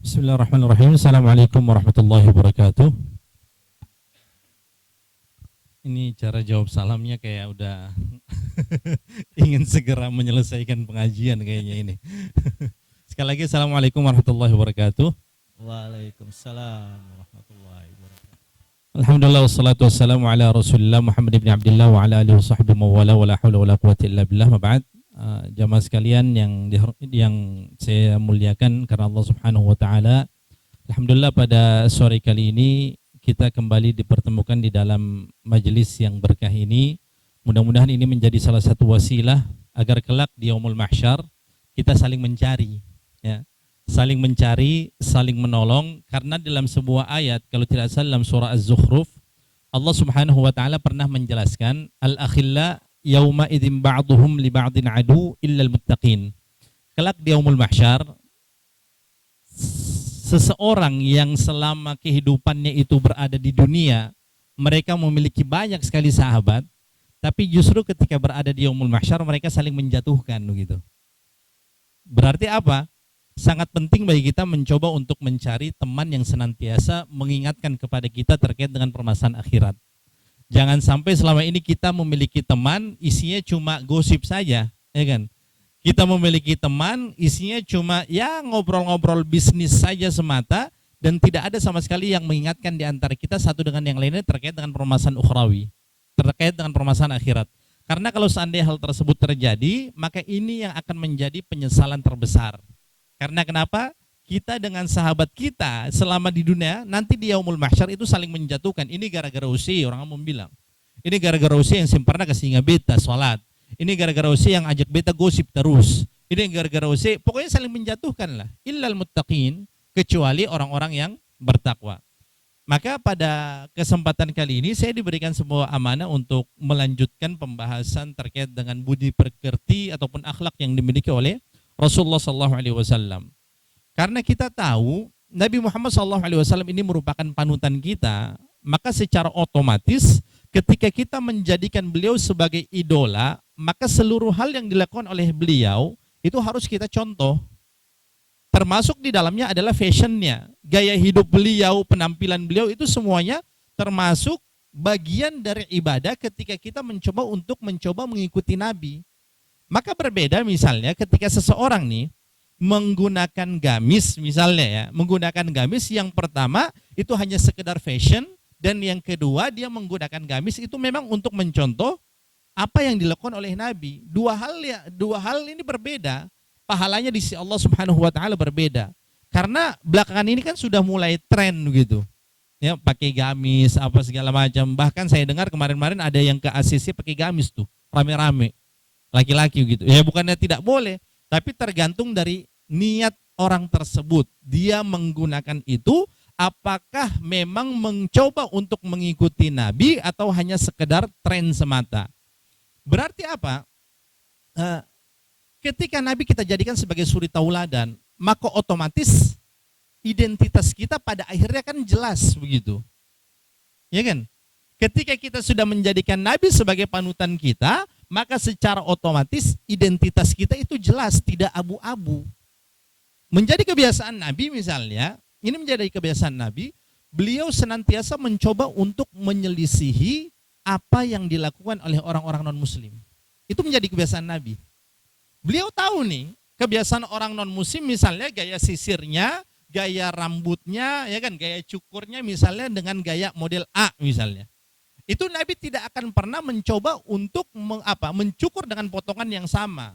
Bismillahirrahmanirrahim. Assalamualaikum warahmatullahi wabarakatuh. Ini cara jawab salamnya kayak udah ingin segera menyelesaikan pengajian kayaknya ini. Sekali lagi Assalamualaikum warahmatullahi wabarakatuh. Waalaikumsalam warahmatullahi wabarakatuh. Alhamdulillah wassalatu wassalamu ala Rasulillah Muhammad ibn Abdullah wa ala alihi wasahbihi mawala wa la haula wa la quwwata illa billah. Ma ba'd. Jamaah sekalian yang saya muliakan karena Allah Subhanahu wa taala. Alhamdulillah pada sore kali ini kita kembali dipertemukan di dalam majelis yang berkah ini. Mudah-mudahan ini menjadi salah satu wasilah agar kelak di yaumul mahsyar kita saling mencari, ya. Saling mencari, saling menolong, karena dalam sebuah ayat kalau tidak salah dalam surah Az-Zukhruf Allah Subhanahu wa taala pernah menjelaskan al-akhilla yauma idzin ba'dhum li ba'din adu illal muttaqin. Kelak di yaumul mahsyar seseorang yang selama kehidupannya itu berada di dunia mereka memiliki banyak sekali sahabat, tapi justru ketika berada di yaumul mahsyar mereka saling menjatuhkan begitu. Berarti apa? Sangat penting bagi kita mencoba untuk mencari teman yang senantiasa mengingatkan kepada kita terkait dengan permasalahan akhirat. Jangan sampai selama ini kita memiliki teman isinya cuma gosip saja, ya kan? Kita memiliki teman isinya cuma ya ngobrol-ngobrol bisnis saja semata dan tidak ada sama sekali yang mengingatkan di antara kita satu dengan yang lainnya terkait dengan permasalahan ukhrawi, terkait dengan permasalahan akhirat. Karena kalau seandainya hal tersebut terjadi, maka ini yang akan menjadi penyesalan terbesar. Karena kenapa? Kita dengan sahabat kita selama di dunia, nanti di yaumul mahsyar itu saling menjatuhkan. Ini gara-gara usi, orang umum bilang. Ini gara-gara usi yang simparna kesingga beta sholat. Ini gara-gara usi yang ajak beta gosip terus. Ini gara-gara usi, pokoknya saling menjatuhkan lah. Illal muttaqin, kecuali orang-orang yang bertakwa. Maka pada kesempatan kali ini saya diberikan sebuah amanah untuk melanjutkan pembahasan terkait dengan budi pekerti ataupun akhlak yang dimiliki oleh Rasulullah SAW. Karena kita tahu Nabi Muhammad SAW ini merupakan panutan kita, maka secara otomatis ketika kita menjadikan beliau sebagai idola, maka seluruh hal yang dilakukan oleh beliau itu harus kita contoh. Termasuk di dalamnya adalah fashionnya, gaya hidup beliau, penampilan beliau itu semuanya termasuk bagian dari ibadah ketika kita mencoba mengikuti Nabi. Maka berbeda misalnya ketika seseorang nih menggunakan gamis misalnya ya, menggunakan gamis yang pertama itu hanya sekedar fashion dan yang kedua dia menggunakan gamis itu memang untuk mencontoh apa yang dilakukan oleh Nabi. Dua hal ini berbeda. Pahalanya di sisi Allah Subhanahu wa taala berbeda. Karena belakangan ini kan sudah mulai tren gitu. Ya, pakai gamis apa segala macam. Bahkan saya dengar kemarin-kemarin ada yang ke ACC pakai gamis tuh, rame-rame. Laki-laki gitu. Ya bukannya tidak boleh, tapi tergantung dari niat orang tersebut. Dia menggunakan itu apakah memang mencoba untuk mengikuti Nabi atau hanya sekedar tren semata. Berarti apa? Ketika Nabi kita jadikan sebagai suri tauladan, maka otomatis identitas kita pada akhirnya kan jelas begitu. Ya kan? Ketika kita sudah menjadikan Nabi sebagai panutan kita, maka secara otomatis identitas kita itu jelas, tidak abu-abu. Menjadi kebiasaan Nabi misalnya, ini menjadi kebiasaan Nabi, beliau senantiasa mencoba untuk menyelisihi apa yang dilakukan oleh orang-orang non-muslim. Itu menjadi kebiasaan Nabi. Beliau tahu nih, kebiasaan orang non-muslim misalnya gaya sisirnya, gaya rambutnya, ya kan, gaya cukurnya misalnya dengan gaya model A misalnya. Itu Nabi tidak akan pernah mencoba untuk mencukur dengan potongan yang sama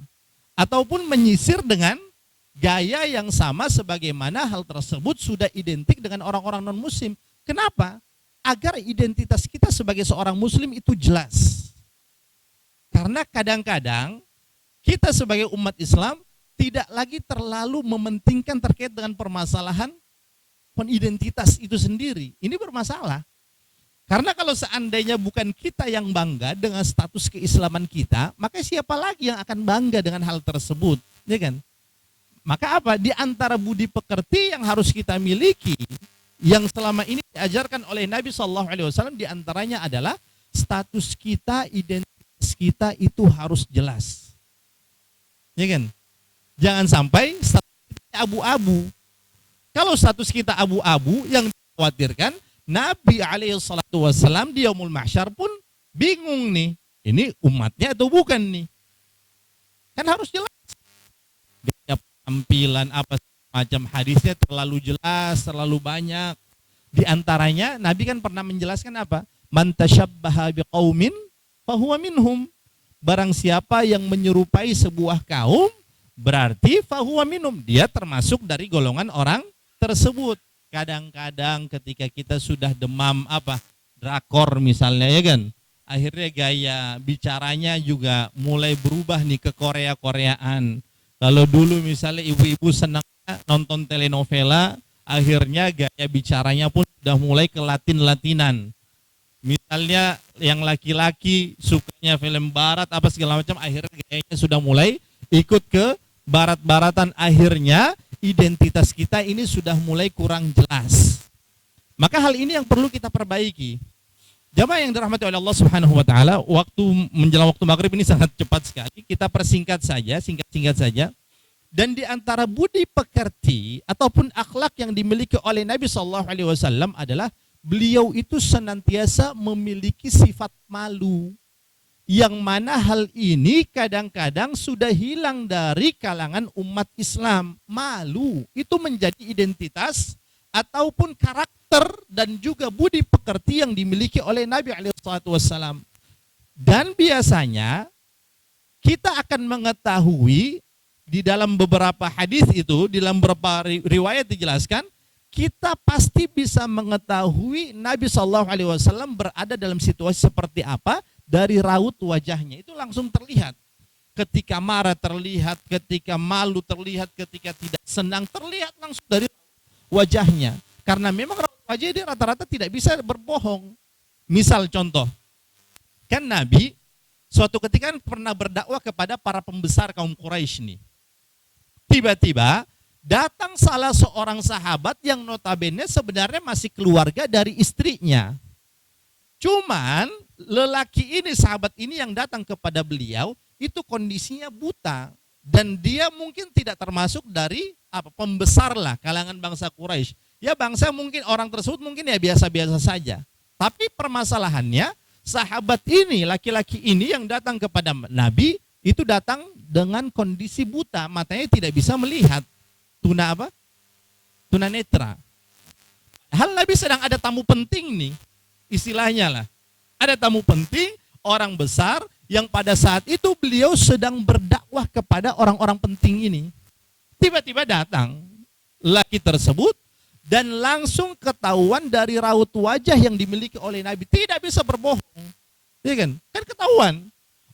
ataupun menyisir dengan gaya yang sama sebagaimana hal tersebut sudah identik dengan orang-orang non-muslim. Kenapa? Agar identitas kita sebagai seorang muslim itu jelas. Karena kadang-kadang kita sebagai umat Islam tidak lagi terlalu mementingkan terkait dengan permasalahan identitas itu sendiri. Ini bermasalah. Karena kalau seandainya bukan kita yang bangga dengan status keislaman kita, maka siapa lagi yang akan bangga dengan hal tersebut, ya kan? Maka apa? Di antara budi pekerti yang harus kita miliki, yang selama ini diajarkan oleh Nabi SAW, di antaranya adalah status kita, identitas kita itu harus jelas, ya kan? Jangan sampai status kita abu-abu. Kalau status kita abu-abu, yang dikhawatirkan Nabi SAW di Yaumul Mahsyar pun bingung nih, ini umatnya atau bukan nih? Kan harus jelas. Gaya penampilan apa macam, hadisnya terlalu jelas, terlalu banyak. Di antaranya Nabi kan pernah menjelaskan apa? Man tasyabbaha biqaumin fahuwa minhum. Barang siapa yang menyerupai sebuah kaum, berarti fahuwa minhum, dia termasuk dari golongan orang tersebut. Kadang-kadang ketika kita sudah demam apa? Drakor misalnya, ya kan? Akhirnya gaya bicaranya juga mulai berubah nih ke Korea-Koreaan. Kalau dulu misalnya ibu-ibu senang nonton telenovela, akhirnya gaya bicaranya pun sudah mulai ke Latin-Latinan. Misalnya yang laki-laki sukanya film barat apa segala macam, akhirnya gayanya sudah mulai ikut ke barat-baratan. Akhirnya identitas kita ini sudah mulai kurang jelas. Maka hal ini yang perlu kita perbaiki. Jamaah yang dirahmati oleh Allah Subhanahu wa taala, waktu menjelang waktu maghrib ini sangat cepat sekali. Kita persingkat saja, singkat-singkat saja. Dan di antara budi pekerti ataupun akhlak yang dimiliki oleh Nabi SAW adalah beliau itu senantiasa memiliki sifat malu. Yang mana hal ini kadang-kadang sudah hilang dari kalangan umat Islam. Malu itu menjadi identitas ataupun karakter dan juga budi pekerti yang dimiliki oleh Nabi SAW. Dan biasanya kita akan mengetahui di dalam beberapa hadis itu, di dalam beberapa riwayat dijelaskan, kita pasti bisa mengetahui Nabi SAW berada dalam situasi seperti apa dari raut wajahnya. Itu langsung terlihat. Ketika marah terlihat, ketika malu terlihat, ketika tidak senang terlihat langsung dari wajahnya. Karena memang raut wajah dia rata-rata tidak bisa berbohong. Misal contoh, kan Nabi suatu ketika pernah berdakwah kepada para pembesar kaum Quraisy nih. Tiba-tiba datang salah seorang sahabat yang notabene sebenarnya masih keluarga dari istrinya. Cuman lelaki ini, sahabat ini yang datang kepada beliau itu kondisinya buta dan dia mungkin tidak termasuk dari pembesar lah kalangan bangsa Quraisy. Ya bangsa mungkin orang tersebut mungkin ya biasa-biasa saja. Tapi permasalahannya sahabat ini, laki-laki ini yang datang kepada Nabi itu datang dengan kondisi buta, matanya tidak bisa melihat. Tuna apa? Tuna netra. Hal Nabi sedang ada tamu penting nih, istilahnya lah. Ada tamu penting, orang besar yang pada saat itu beliau sedang berdakwah kepada orang-orang penting ini. Tiba-tiba datang laki tersebut dan langsung ketahuan dari raut wajah yang dimiliki oleh Nabi. Tidak bisa berbohong. Ya kan? Kan ketahuan.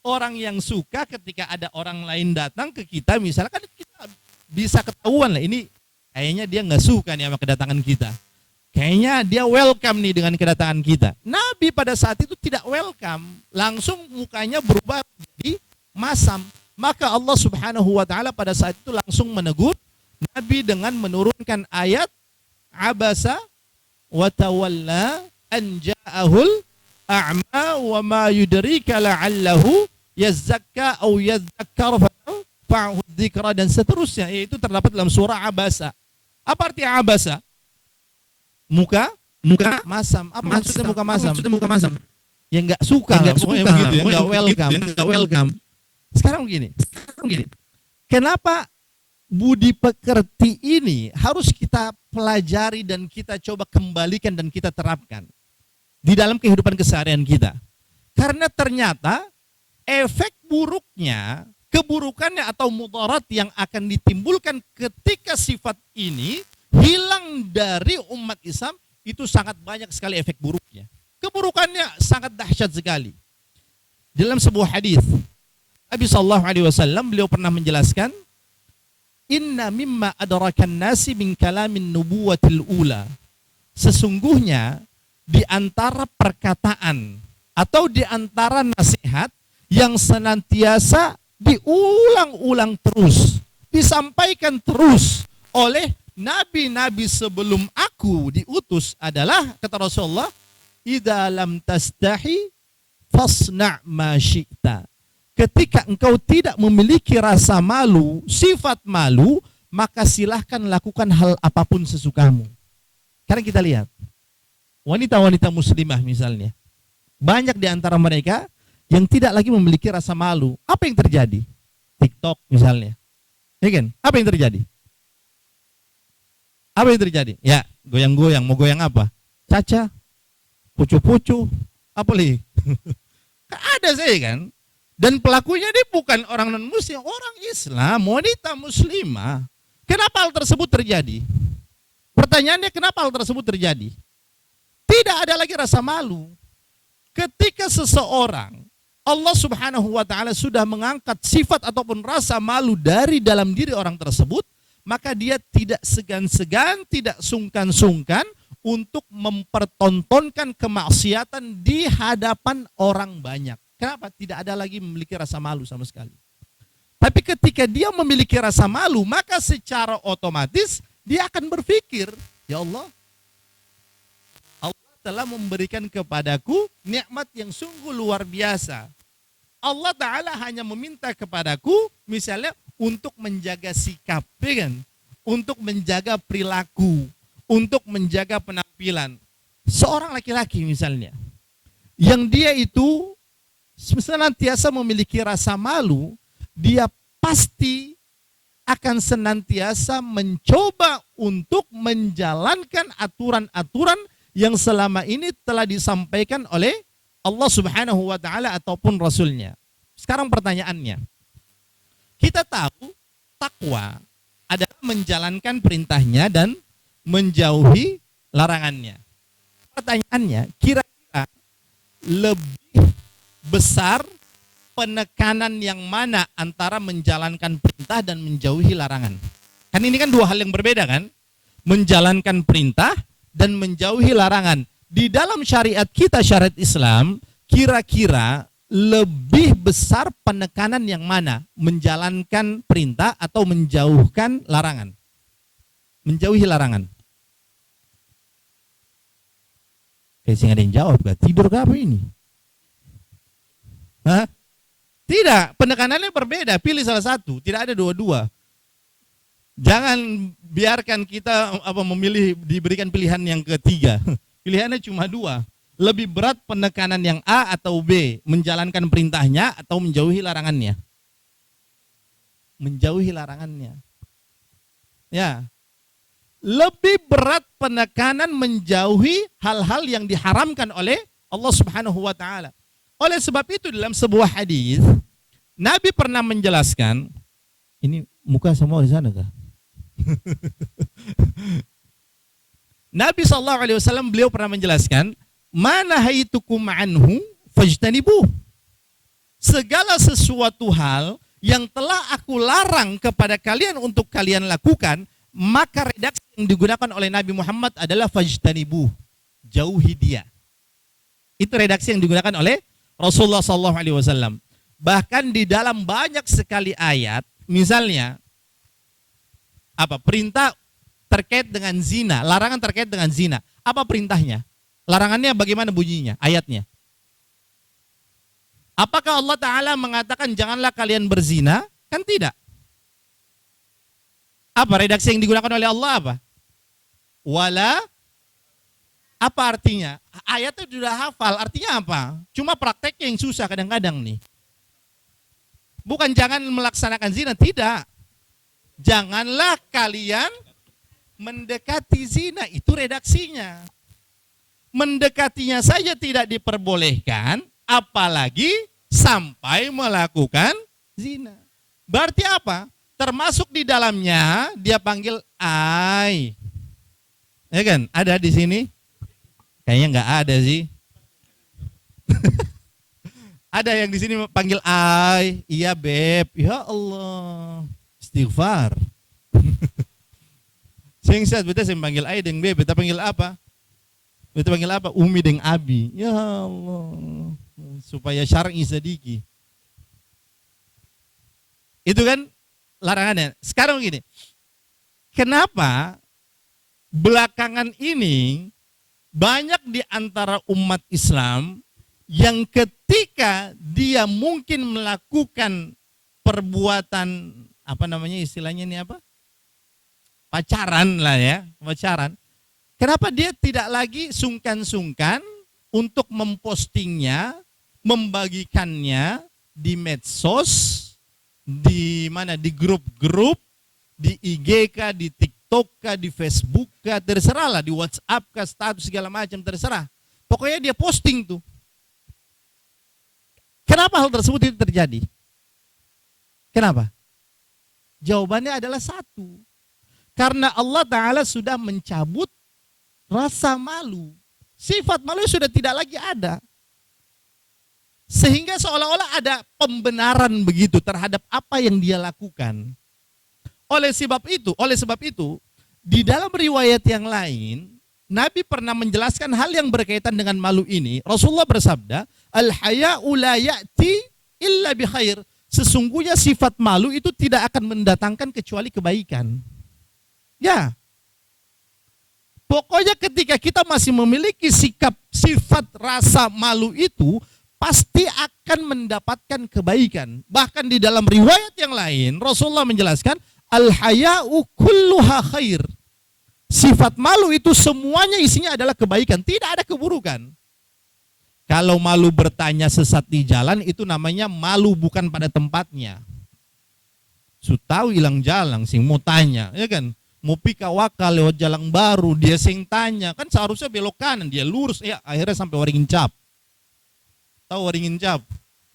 Orang yang suka ketika ada orang lain datang ke kita, misalnya kan kita bisa ketahuan lah, ini kayaknya dia nggak suka nih sama kedatangan kita. Kayaknya dia welcome nih dengan kedatangan kita. Nabi pada saat itu tidak welcome, langsung mukanya berubah jadi masam. Maka Allah Subhanahu wa taala pada saat itu langsung menegur Nabi dengan menurunkan ayat abasa wa tawalla an ja'ahul a'ma wa ma yudrika la'allahu yazakka atau yadzakkar fa'hu dzikra dan seterusnya, yaitu terdapat dalam surah Abasa. Apa arti Abasa? Muka masam. Apa maksudnya muka masam? Ya enggak suka, begitu ya, enggak welcome. Sekarang begini. Kenapa budi pekerti ini harus kita pelajari dan kita coba kembalikan dan kita terapkan di dalam kehidupan keseharian kita? Karena ternyata efek buruknya, keburukannya atau mudarat yang akan ditimbulkan ketika sifat ini hilang dari umat Islam itu sangat banyak sekali efek buruknya. Keburukannya sangat dahsyat sekali. Dalam sebuah hadis Nabi sallallahu alaihi wasallam beliau pernah menjelaskan, inna mimma adrakan nasi min kalamin nubuwatil ula. Sesungguhnya di antara perkataan atau di antara nasihat yang senantiasa diulang-ulang terus, disampaikan terus oleh nabi-nabi sebelum aku diutus adalah, kata Rasulullah, idza lam tastahi fasna' ma syi'ta. Ketika engkau tidak memiliki rasa malu, sifat malu, maka silahkan lakukan hal apapun sesukamu. Sekarang kita lihat, wanita-wanita muslimah misalnya, banyak di antara mereka yang tidak lagi memiliki rasa malu. Apa yang terjadi? TikTok misalnya, ya kan? Apa yang terjadi? Apa yang terjadi? Ya, goyang-goyang. Mau goyang apa? Caca, pucu-pucu, apa lagi? Ada saya kan? Dan pelakunya dia bukan orang non-muslim, orang Islam, wanita muslimah. Kenapa hal tersebut terjadi? Pertanyaannya, kenapa hal tersebut terjadi? Tidak ada lagi rasa malu. Ketika seseorang, Allah Subhanahu wa ta'ala sudah mengangkat sifat ataupun rasa malu dari dalam diri orang tersebut, maka dia tidak segan-segan, tidak sungkan-sungkan untuk mempertontonkan kemaksiatan di hadapan orang banyak. Kenapa? Tidak ada lagi memiliki rasa malu sama sekali. Tapi ketika dia memiliki rasa malu, maka secara otomatis dia akan berpikir, ya Allah, Allah telah memberikan kepadaku nikmat yang sungguh luar biasa. Allah Ta'ala hanya meminta kepadaku misalnya untuk menjaga sikap, ya kan? Untuk menjaga perilaku, untuk menjaga penampilan. Seorang laki-laki misalnya, yang dia itu senantiasa memiliki rasa malu, dia pasti akan senantiasa mencoba untuk menjalankan aturan-aturan yang selama ini telah disampaikan oleh Allah Subhanahu wa ta'ala ataupun Rasulnya. Sekarang pertanyaannya, kita tahu takwa adalah menjalankan perintahnya dan menjauhi larangannya. Pertanyaannya, kira-kira lebih besar penekanan yang mana antara menjalankan perintah dan menjauhi larangan? Kan ini kan dua hal yang berbeda kan? Menjalankan perintah dan menjauhi larangan. Di dalam syariat kita, syariat Islam, kira-kira lebih besar penekanan yang mana? Menjalankan perintah atau menjauhkan larangan? Menjauhi larangan. Kayak sih ada yang jawab, gak tidur ke apa ini? Hah? Tidak, penekanannya berbeda, pilih salah satu, tidak ada dua-dua. Jangan biarkan kita memilih, diberikan pilihan yang ketiga. Pilihannya cuma dua. Lebih berat penekanan yang A atau B, menjalankan perintahnya atau menjauhi larangannya? Menjauhi larangannya. Ya. Lebih berat penekanan menjauhi hal-hal yang diharamkan oleh Allah Subhanahu wa ta'ala. Oleh sebab itu dalam sebuah hadis Nabi pernah menjelaskan, ini muka semua di sana kah? Nabi SAW beliau pernah menjelaskan, mana haitukum anhu fajtanibuh. Segala sesuatu hal yang telah aku larang kepada kalian untuk kalian lakukan, maka redaksi yang digunakan oleh Nabi Muhammad adalah fajtanibuh, jauhi dia. Itu redaksi yang digunakan oleh Rasulullah SAW. Bahkan di dalam banyak sekali ayat, misalnya apa perintah terkait dengan zina, larangan terkait dengan zina. Apa perintahnya? Larangannya bagaimana bunyinya? Ayatnya. Apakah Allah Ta'ala mengatakan janganlah kalian berzina? Kan tidak. Apa redaksi yang digunakan oleh Allah apa? Wala. Apa artinya? Ayatnya sudah hafal, artinya apa? Cuma prakteknya yang susah kadang-kadang nih. Bukan jangan melaksanakan zina, tidak. Janganlah kalian mendekati zina, itu redaksinya. Mendekatinya saja tidak diperbolehkan, apalagi sampai melakukan zina. Berarti apa? Termasuk di dalamnya dia panggil ai. Ya kan? Ada di sini? Kayaknya nggak ada sih. Ada yang di sini panggil ai, iya beb, ya Allah, istighfar. Sengsat beta saya panggil ai deng beb, beta panggil apa? Beta panggil apa? Umi deng abi. Ya Allah, supaya syar'i sedikit. Itu kan larangannya. Sekarang gini, kenapa belakangan ini banyak di antara umat Islam yang ketika dia mungkin melakukan perbuatan, apa namanya istilahnya ini apa? pacaran lah ya, pacaran. Kenapa dia tidak lagi sungkan-sungkan untuk mempostingnya, membagikannya di medsos, di mana, di grup-grup, di IG kah, di TikTok kah, di Facebook kah, terserah lah, di WhatsApp kah, status segala macam, terserah. Pokoknya dia posting tuh. Kenapa hal tersebut itu terjadi? Kenapa? Jawabannya adalah satu. Karena Allah Ta'ala sudah mencabut rasa malu. Sifat malu sudah tidak lagi ada. Sehingga seolah-olah ada pembenaran begitu terhadap apa yang dia lakukan. Oleh sebab itu, di dalam riwayat yang lain, Nabi pernah menjelaskan hal yang berkaitan dengan malu ini. Rasulullah bersabda, "Al-haya'u la ya'ti illa bi khair." Sesungguhnya sifat malu itu tidak akan mendatangkan kecuali kebaikan. Ya. Pokoknya ketika kita masih memiliki sifat rasa malu itu, pasti akan mendapatkan kebaikan. Bahkan di dalam riwayat yang lain, Rasulullah menjelaskan, "Al-haya'u kulluha khair." Sifat malu itu semuanya isinya adalah kebaikan, tidak ada keburukan. Kalau malu bertanya sesat di jalan, itu namanya malu bukan pada tempatnya. Tahu hilang jalan, sing mau tanya, ya kan? Mau pika waka lewat jalan baru, dia sing tanya, kan seharusnya belok kanan, dia lurus, ya akhirnya sampai Waringin Cap. Tahu Waringin Cap?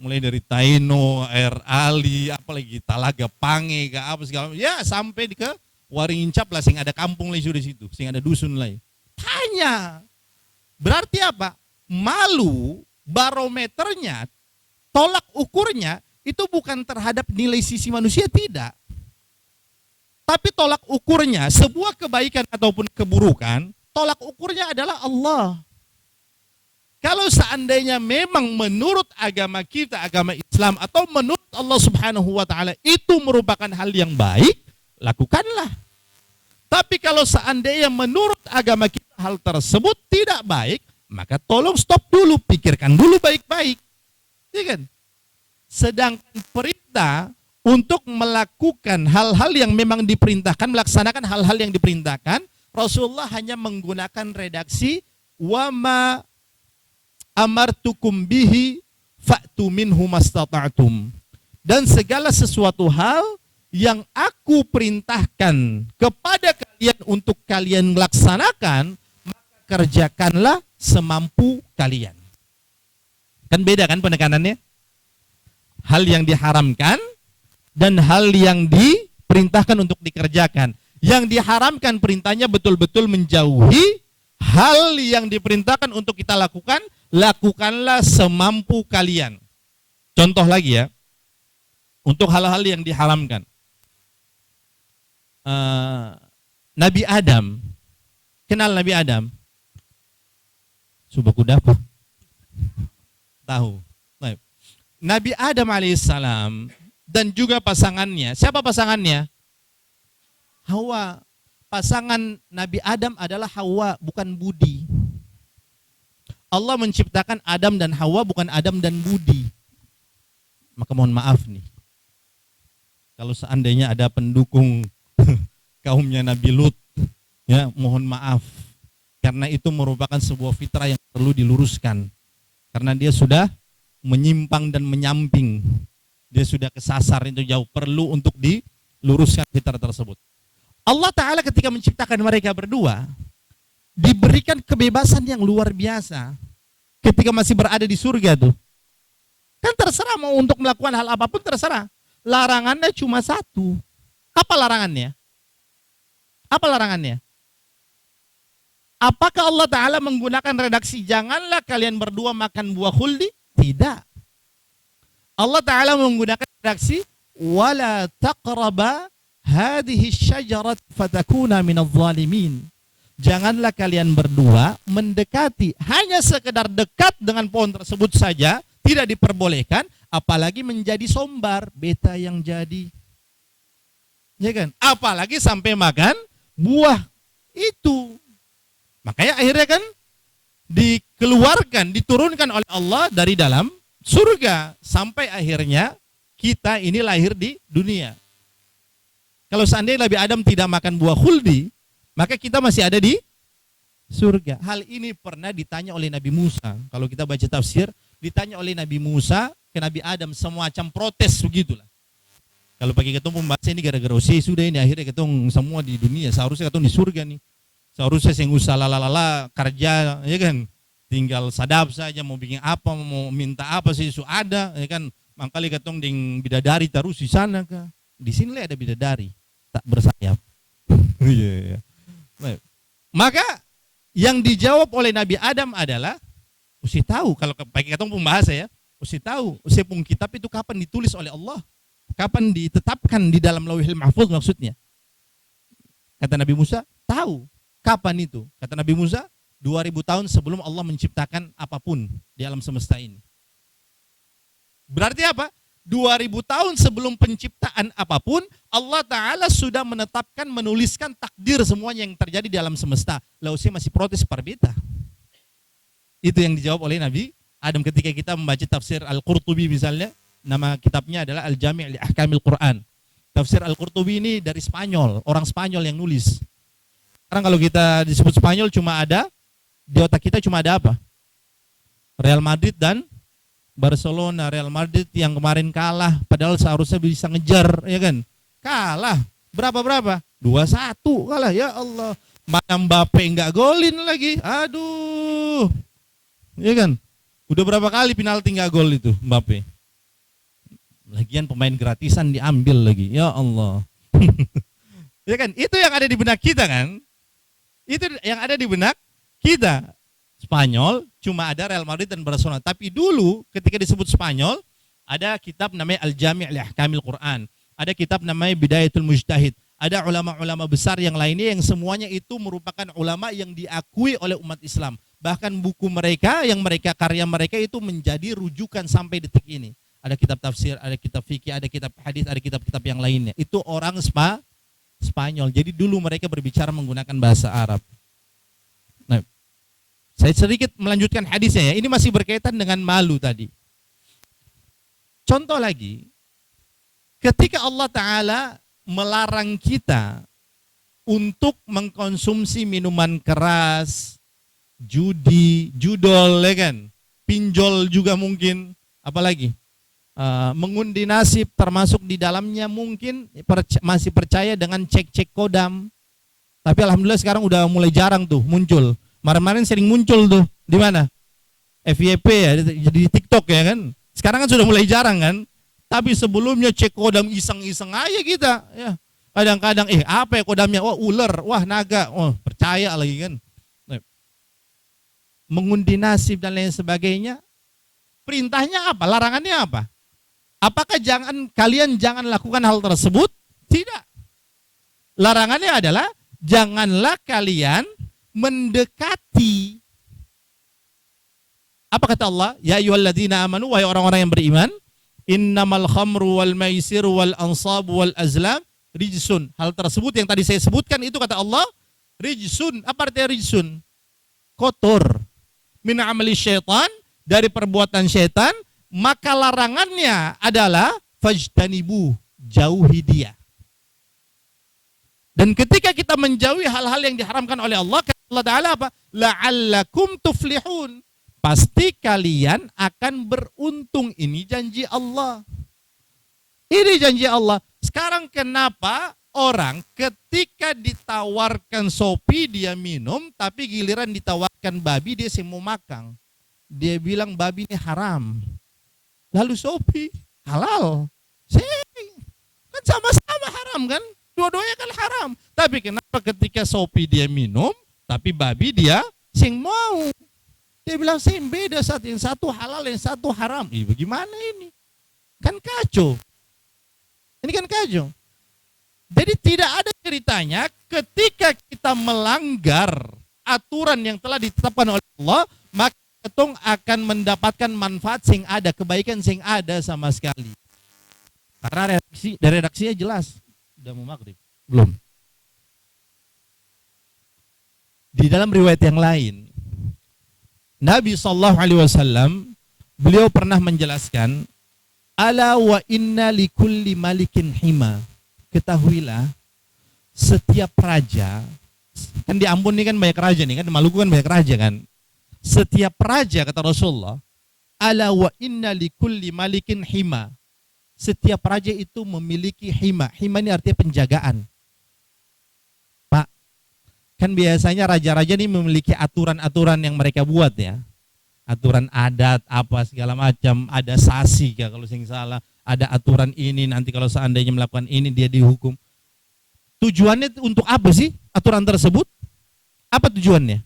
Mulai dari Taino, Air Ali, apalagi Talaga Pange, apa segala macam, ya sampai ke Waringin Cap lah, sing ada kampung lah di situ, sing ada dusun lah. Tanya, berarti apa? Malu, barometernya, tolak ukurnya, itu bukan terhadap nilai sisi manusia, tidak. Tapi tolak ukurnya, sebuah kebaikan ataupun keburukan, tolak ukurnya adalah Allah. Kalau seandainya memang menurut agama kita, agama Islam, atau menurut Allah Subhanahu wa Ta'ala, itu merupakan hal yang baik, lakukanlah. Tapi kalau seandainya menurut agama kita hal tersebut tidak baik, maka tolong stop dulu, pikirkan dulu baik-baik. Ya kan? Sedangkan perintah untuk melakukan hal-hal yang memang diperintahkan, melaksanakan hal-hal yang diperintahkan, Rasulullah hanya menggunakan redaksi wa ma amartukum bihi fa'tu minhu mastata'tum. Dan segala sesuatu hal yang aku perintahkan kepada kalian untuk kalian laksanakan, maka kerjakanlah semampu kalian. Kan beda kan penekanannya? Hal yang diharamkan dan hal yang diperintahkan untuk dikerjakan. Yang diharamkan perintahnya betul-betul menjauhi, hal yang diperintahkan untuk kita lakukan, lakukanlah semampu kalian. Contoh lagi ya, untuk hal-hal yang diharamkan. Nabi Adam, kenal Nabi Adam? Subaku dapur. Tahu. Nabi Adam alaihissalam dan juga pasangannya. Siapa pasangannya? Hawa. Pasangan Nabi Adam adalah Hawa, bukan Budi. Allah menciptakan Adam dan Hawa, bukan Adam dan Budi. Maka mohon maaf nih, kalau seandainya ada pendukung kaumnya Nabi Lut, ya mohon maaf, karena itu merupakan sebuah fitrah yang perlu diluruskan, karena dia sudah menyimpang dan menyamping, dia sudah kesasar, itu jauh perlu untuk diluruskan fitrah tersebut. Allah Ta'ala ketika menciptakan mereka berdua, diberikan kebebasan yang luar biasa ketika masih berada di surga tuh. Kan terserah mau untuk melakukan hal apapun, terserah. Larangannya cuma satu. Apa larangannya? Apa larangannya? Apakah Allah Ta'ala menggunakan redaksi janganlah kalian berdua makan buah khuldi? Tidak. Allah Ta'ala menggunakan redaksi wala taqraba hadhihi syajarat fatakuna minadh dhalimin. Janganlah kalian berdua mendekati, hanya sekedar dekat dengan pohon tersebut saja tidak diperbolehkan, apalagi menjadi sombar, beta yang jadi. Ya kan? Apalagi sampai makan buah itu. Makanya akhirnya kan dikeluarkan, diturunkan oleh Allah dari dalam surga sampai akhirnya kita ini lahir di dunia. Kalau seandainya Nabi Adam tidak makan buah khuldi, maka kita masih ada di surga. Hal ini pernah ditanya oleh Nabi Musa. Kalau kita baca tafsir, ditanya oleh Nabi Musa ke Nabi Adam, semacam protes begitulah. Kalau pakai ketemu pembahasan ini gara-gara sudah ini akhirnya ketemu semua di dunia, seharusnya ketemu di surga nih. Seharusnya saya usah lalala kerja, ya kan? Tinggal sadap saja, mau bikin apa, mau minta apa sih su ada, ya kan? Mangkali ketemu dengan bidadari terus di sana kah? Di sini ada bidadari tak bersayap. Iya. Maka yang dijawab oleh Nabi Adam adalah, usi tahu kalau pakai ketemu pembahasa ya, usi tahu, usi pun kitab itu kapan ditulis oleh Allah, kapan ditetapkan di dalam Lauhil Mahfuz maksudnya. Kata Nabi Musa, tahu. Kapan itu? Kata Nabi Musa, 2000 tahun sebelum Allah menciptakan apapun di alam semesta ini. Berarti apa? 2000 tahun sebelum penciptaan apapun, Allah Ta'ala sudah menetapkan, menuliskan takdir semuanya yang terjadi di alam semesta. Lalu saya masih protes perbeda. Itu yang dijawab oleh Nabi Adam ketika kita membaca tafsir Al-Qurtubi misalnya. Nama kitabnya adalah Al-Jami' li Ahkamil Quran. Tafsir Al-Qurtubi ini dari Spanyol, orang Spanyol yang nulis. Sekarang kalau kita disebut Spanyol cuma ada, di otak kita cuma ada apa? Real Madrid dan Barcelona. Real Madrid yang kemarin kalah, padahal seharusnya bisa ngejar, ya kan? Kalah. Berapa? 2-1 kalah, ya Allah. Mana Mbappe nggak golin lagi, aduh. Ya kan? Udah berapa kali penalti nggak gol itu Mbappe. Lagian pemain gratisan diambil lagi, ya Allah. Ya kan? Itu yang ada di benak kita kan? Itu yang ada di benak kita. Spanyol cuma ada Real Madrid dan Barcelona. Tapi dulu ketika disebut Spanyol, ada kitab namanya Al-Jami' li Ahkamil Quran. Ada kitab namanya Bidayatul Mujtahid. Ada ulama-ulama besar yang lainnya yang semuanya itu merupakan ulama yang diakui oleh umat Islam. Bahkan buku mereka, karya mereka itu menjadi rujukan sampai detik ini. Ada kitab tafsir, ada kitab fikih, ada kitab hadis, ada kitab-kitab yang lainnya. Itu orang Spanyol. Jadi dulu mereka berbicara menggunakan bahasa Arab. Nah, saya sedikit melanjutkan hadisnya ya. Ini masih berkaitan dengan malu tadi. Contoh lagi, ketika Allah Ta'ala melarang kita untuk mengkonsumsi minuman keras, judi, judol, ya kan? Pinjol juga mungkin, apalagi mengundi nasib termasuk di dalamnya mungkin masih percaya dengan cek-cek kodam. Tapi alhamdulillah sekarang udah mulai jarang tuh muncul. Kemarin sering muncul tuh di mana? FYP ya, di TikTok ya kan. Sekarang kan sudah mulai jarang kan. Tapi sebelumnya cek kodam iseng-iseng aja kita ya. Kadang-kadang apa ya kodamnya? Oh ular, wah naga. Oh percaya lagi kan. Mengundi nasib dan lain sebagainya. Perintahnya apa? Larangannya apa? Apakah kalian jangan lakukan hal tersebut? Tidak. Larangannya adalah janganlah kalian mendekati. Apa kata Allah? Ya ayyuhalladzina amanu, wahai orang-orang yang beriman, innamal khamru wal maisir wal ansab wal azlam rijsun. Hal tersebut yang tadi saya sebutkan itu kata Allah, rijsun. Apa artinya rijsun? Kotor. Min amali syaitan, dari perbuatan syaitan. Maka larangannya adalah fajtanibu, jauhi dia. Dan ketika kita menjauhi hal-hal yang diharamkan oleh Allah, kata Allah Ta'ala apa? La'allakum tuflihun. Pasti kalian akan beruntung. Ini janji Allah. Ini janji Allah. Sekarang kenapa orang ketika ditawarkan sopi dia minum, tapi giliran ditawarkan babi dia mau makan. Dia bilang babi ini haram. Lalu sopi halal. Kan sama-sama haram kan? Dua-duanya kan haram. Tapi kenapa ketika sopi dia minum, tapi babi dia sing mau? Dia bilang sing beda, yang satu halal, yang satu haram. Bagaimana ini? Kan kacau. Ini kan kacau. Jadi tidak ada ceritanya ketika kita melanggar aturan yang telah ditetapkan oleh Allah, maka ketong akan mendapatkan manfaat sing ada, kebaikan sing ada sama sekali. Karena redaksinya jelas. Udah mau maghrib? Belum. Di dalam riwayat yang lain, Nabi SAW beliau pernah menjelaskan, ala wa inna likulli malikin hima. Ketahuilah setiap raja, kan di Ambon ini kan banyak raja nih, kan di Maluku kan banyak raja kan. Setiap raja kata Rasulullah, ala wa inna likulli malikin hima. Setiap raja itu memiliki hima. Hima ini artinya penjagaan. Pak, kan biasanya raja-raja ini memiliki aturan-aturan yang mereka buat ya. Aturan adat apa segala macam, ada sasi ya kalau sing salah, ada aturan ini, nanti kalau seandainya melakukan ini dia dihukum. Tujuannya untuk apa sih aturan tersebut? Apa tujuannya?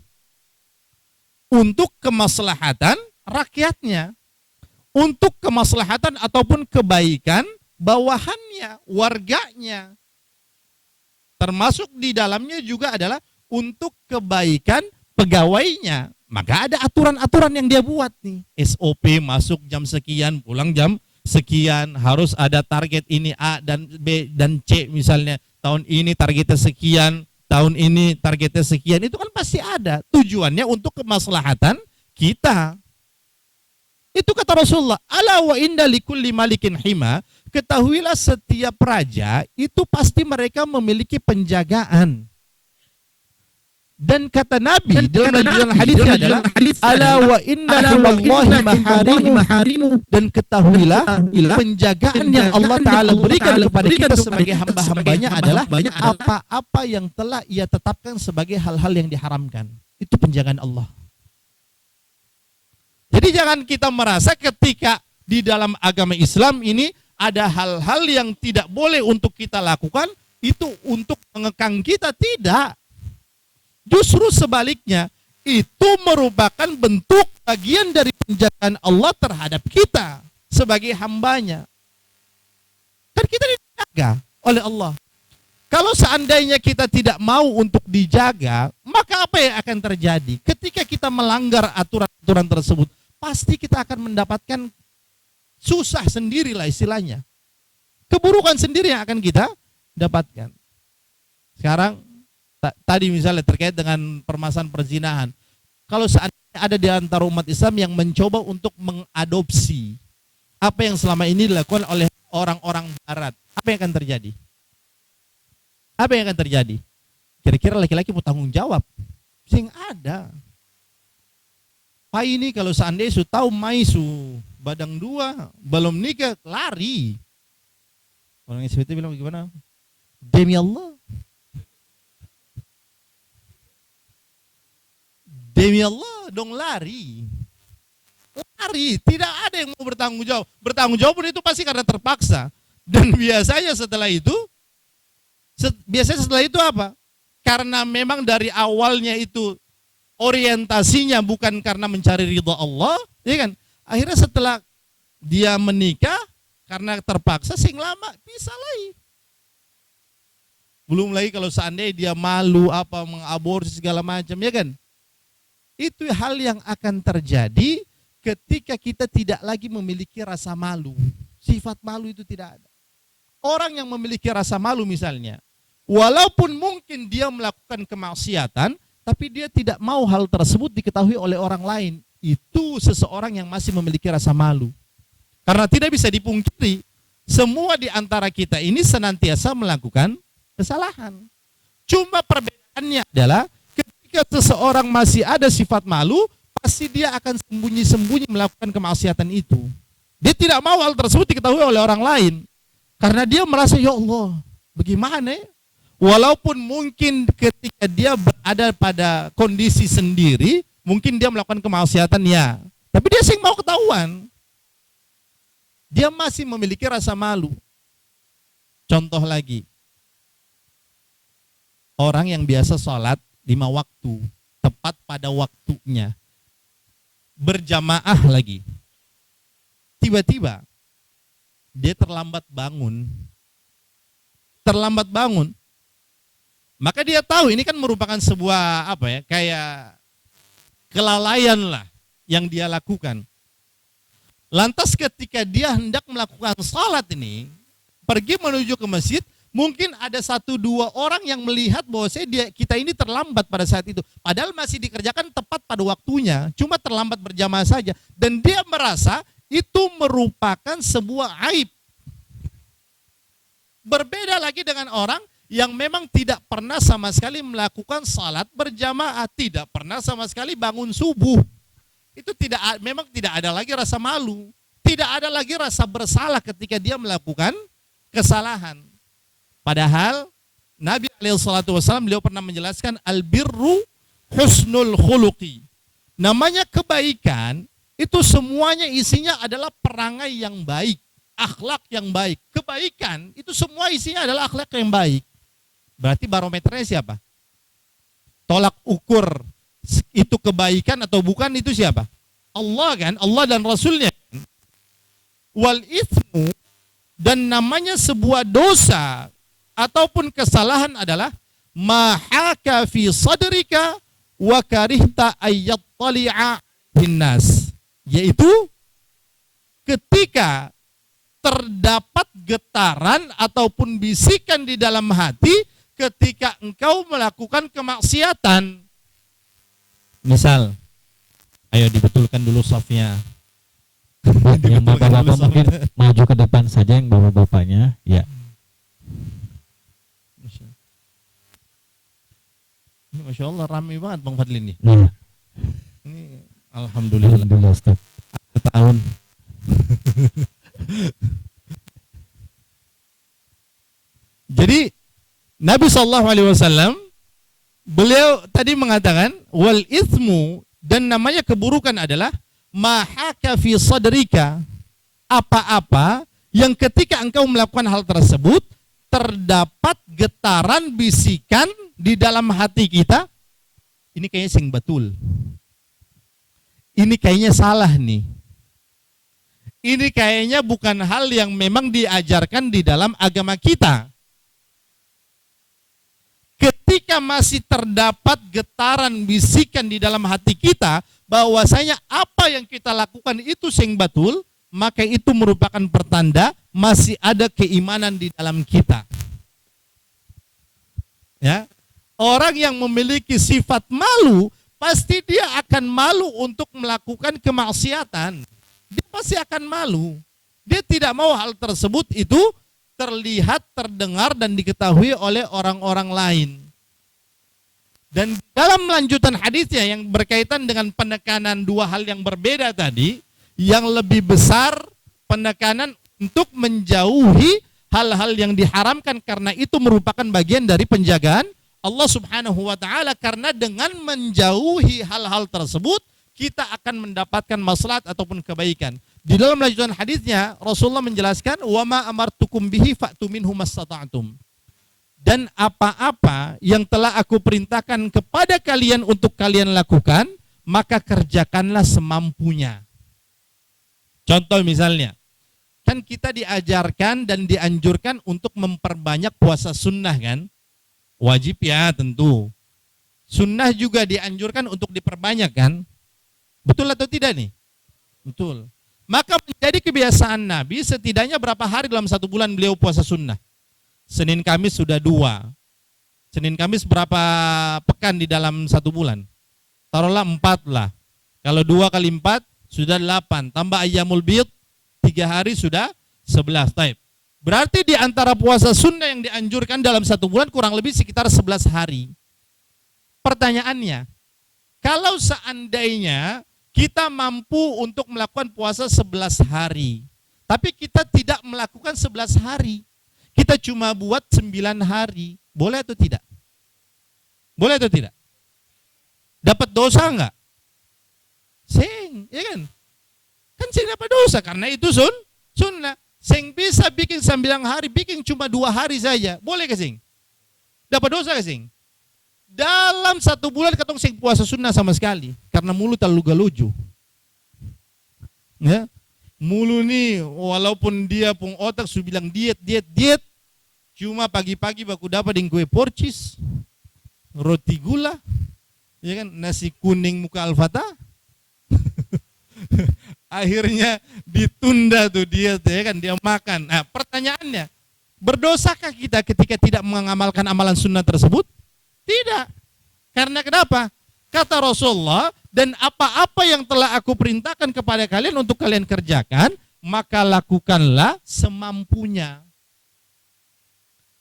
Untuk kemaslahatan rakyatnya, untuk kemaslahatan ataupun kebaikan bawahannya, warganya. Termasuk di dalamnya juga adalah untuk kebaikan pegawainya. Maka ada aturan-aturan yang dia buat nih. SOP masuk jam sekian, pulang jam sekian, harus ada target ini A dan B dan C misalnya. Tahun ini targetnya sekian, tahun ini targetnya sekian. Itu kan pasti ada. Tujuannya untuk kemaslahatan kita. Itu kata Rasulullah, ala wa inna likulli malikin hima. Ketahuilah setiap raja itu pasti mereka memiliki penjagaan. Dan kata Nabi dalam hadisnya adalah ala wa inna lillahi maharimu. Dan ketahuilah penjagaan yang Allah Ta'ala berikan kepada kita sebagai hamba-hambanya adalah apa-apa yang telah ia tetapkan sebagai hal-hal yang diharamkan. Itu penjagaan Allah. Jadi jangan kita merasa ketika di dalam agama Islam ini ada hal-hal yang tidak boleh untuk kita lakukan, itu untuk mengekang kita, tidak. Justru sebaliknya, itu merupakan bentuk bagian dari penjagaan Allah terhadap kita sebagai hambanya. Kan kita dijaga oleh Allah. Kalau seandainya kita tidak mau untuk dijaga, maka apa yang akan terjadi? Ketika kita melanggar aturan-aturan tersebut, pasti kita akan mendapatkan susah sendirilah istilahnya. Keburukan sendiri yang akan kita dapatkan. Sekarang, tadi misalnya terkait dengan permasalahan perzinahan. Kalau seandainya ada di antara umat Islam yang mencoba untuk mengadopsi apa yang selama ini dilakukan oleh orang-orang barat, apa yang akan terjadi? Apa yang akan terjadi? Kira-kira laki-laki mau tanggung jawab? Sing ada. Pak ini kalau seandainya su tahu mai su badang dua, belum nikah, lari. Orang SBT bilang gimana? Demi Allah. Demi Allah, dong lari. Lari, tidak ada yang mau bertanggung jawab. Bertanggung jawab pun itu pasti karena terpaksa. Dan biasanya setelah itu apa? Karena memang dari awalnya itu orientasinya bukan karena mencari ridha Allah, ya kan? Akhirnya setelah dia menikah karena terpaksa sing lama bisa lagi. Belum lagi kalau seandainya dia malu apa mengaborsi segala macam, ya kan? Itu hal yang akan terjadi ketika kita tidak lagi memiliki rasa malu. Sifat malu itu tidak ada. Orang yang memiliki rasa malu misalnya, walaupun mungkin dia melakukan kemaksiatan, tapi dia tidak mau hal tersebut diketahui oleh orang lain. Itu seseorang yang masih memiliki rasa malu. Karena tidak bisa dipungkiri, semua di antara kita ini senantiasa melakukan kesalahan. Cuma perbedaannya adalah ketika seseorang masih ada sifat malu, pasti dia akan sembunyi-sembunyi melakukan kemaksiatan itu. Dia tidak mau hal tersebut diketahui oleh orang lain. Karena dia merasa, ya Allah, bagaimana ya? Walaupun mungkin ketika dia berada pada kondisi sendiri, mungkin dia melakukan kemaksiatan ya. Tapi dia sih mau ketahuan. Dia masih memiliki rasa malu. Contoh lagi. Orang yang biasa sholat 5 waktu, tepat pada waktunya, berjamaah lagi. Tiba-tiba dia terlambat bangun. Maka dia tahu ini kan merupakan sebuah kayak kelalaian lah yang dia lakukan. Lantas ketika dia hendak melakukan salat ini, pergi menuju ke masjid, mungkin ada 1-2 orang yang melihat bahwa kita ini terlambat pada saat itu. Padahal masih dikerjakan tepat pada waktunya, cuma terlambat berjamaah saja. Dan dia merasa itu merupakan sebuah aib. Berbeda lagi dengan orang yang memang tidak pernah sama sekali melakukan salat berjamaah, tidak pernah sama sekali bangun subuh. Itu memang tidak ada lagi rasa malu, tidak ada lagi rasa bersalah ketika dia melakukan kesalahan. Padahal Nabi SAW beliau pernah menjelaskan al-birru husnul khuluqi. Namanya kebaikan itu semuanya isinya adalah perangai yang baik, akhlak yang baik. Kebaikan itu semua isinya adalah akhlak yang baik. Berarti barometernya siapa? Tolak ukur itu kebaikan atau bukan itu siapa? Allah kan, Allah dan Rasulnya. Wal ithmu, dan namanya sebuah dosa ataupun kesalahan adalah mahaka fi sadrika wa karihta ayyattali'a hinnas, yaitu ketika terdapat getaran ataupun bisikan di dalam hati ketika engkau melakukan kemaksiatan. Misal, ayo dibetulkan dulu safnya. Yang bapak-bapak mungkin maju ke depan saja, yang bapak-bapaknya. Ya. Masya Allah, ramai banget Bang Fadli nih. Iya. Ini alhamdulillah. Alhamdulillah Ustaz. Setahun. Jadi Nabi SAW beliau tadi mengatakan wal ithmu, dan namanya keburukan adalah mahaka fi sadrika, apa-apa yang ketika engkau melakukan hal tersebut terdapat getaran bisikan di dalam hati kita, ini kayaknya sing betul, ini kayaknya salah nih, ini kayaknya bukan hal yang memang diajarkan di dalam agama kita. Ketika masih terdapat getaran bisikan di dalam hati kita bahwasanya apa yang kita lakukan itu sing betul, maka itu merupakan pertanda masih ada keimanan di dalam kita. Ya. Orang yang memiliki sifat malu, pasti dia akan malu untuk melakukan kemaksiatan. Dia pasti akan malu. Dia tidak mau hal tersebut itu terlihat, terdengar, dan diketahui oleh orang-orang lain. Dan dalam lanjutan hadisnya yang berkaitan dengan penekanan dua hal yang berbeda tadi, yang lebih besar penekanan untuk menjauhi hal-hal yang diharamkan karena itu merupakan bagian dari penjagaan Allah Subhanahu wa taala, karena dengan menjauhi hal-hal tersebut kita akan mendapatkan maslahat ataupun kebaikan. Di dalam lanjutan hadisnya Rasulullah menjelaskan wa ma amartukum bihi fa'tu minhu mastata'tum. Dan apa-apa yang telah aku perintahkan kepada kalian untuk kalian lakukan, maka kerjakanlah semampunya. Contoh misalnya, kan kita diajarkan dan dianjurkan untuk memperbanyak puasa sunnah kan? Wajib ya tentu. Sunnah juga dianjurkan untuk diperbanyak kan? Betul atau tidak nih? Betul. Maka menjadi kebiasaan Nabi setidaknya berapa hari dalam satu bulan beliau puasa sunnah? Senin Kamis sudah 2. Senin Kamis berapa pekan di dalam satu bulan? Taruhlah 4 lah. Kalau 2 kali 4 sudah 8. Tambah ayyamul bid 3 hari sudah 11. Taib. Berarti di antara puasa sunnah yang dianjurkan dalam satu bulan kurang lebih sekitar 11 hari. Pertanyaannya, kalau seandainya kita mampu untuk melakukan puasa 11 hari, tapi kita tidak melakukan 11 hari, kita cuma buat 9 hari, boleh atau tidak? Boleh atau tidak? Dapat dosa enggak? Sing, ya kan? Kan sing dapat dosa karena itu sunnah. Sing bisa bikin 9 hari, bikin cuma 2 hari saja, boleh ke sing? Dapat dosa ke sing? Dalam satu bulan katong sing puasa sunnah sama sekali, karena mulut terlalu galuju. Ya, mulu nih, walaupun dia pun otak sudah bilang diet, cuma pagi-pagi baku dapat dengan kue porcis, roti gula, ya kan, nasi kuning muka Al-Fatah. Akhirnya ditunda tuh diet, ya kan, dia makan. Nah, pertanyaannya, berdosakah kita ketika tidak mengamalkan amalan sunnah tersebut? Tidak. Karena kenapa? Kata Rasulullah, dan apa-apa yang telah aku perintahkan kepada kalian untuk kalian kerjakan, maka lakukanlah semampunya.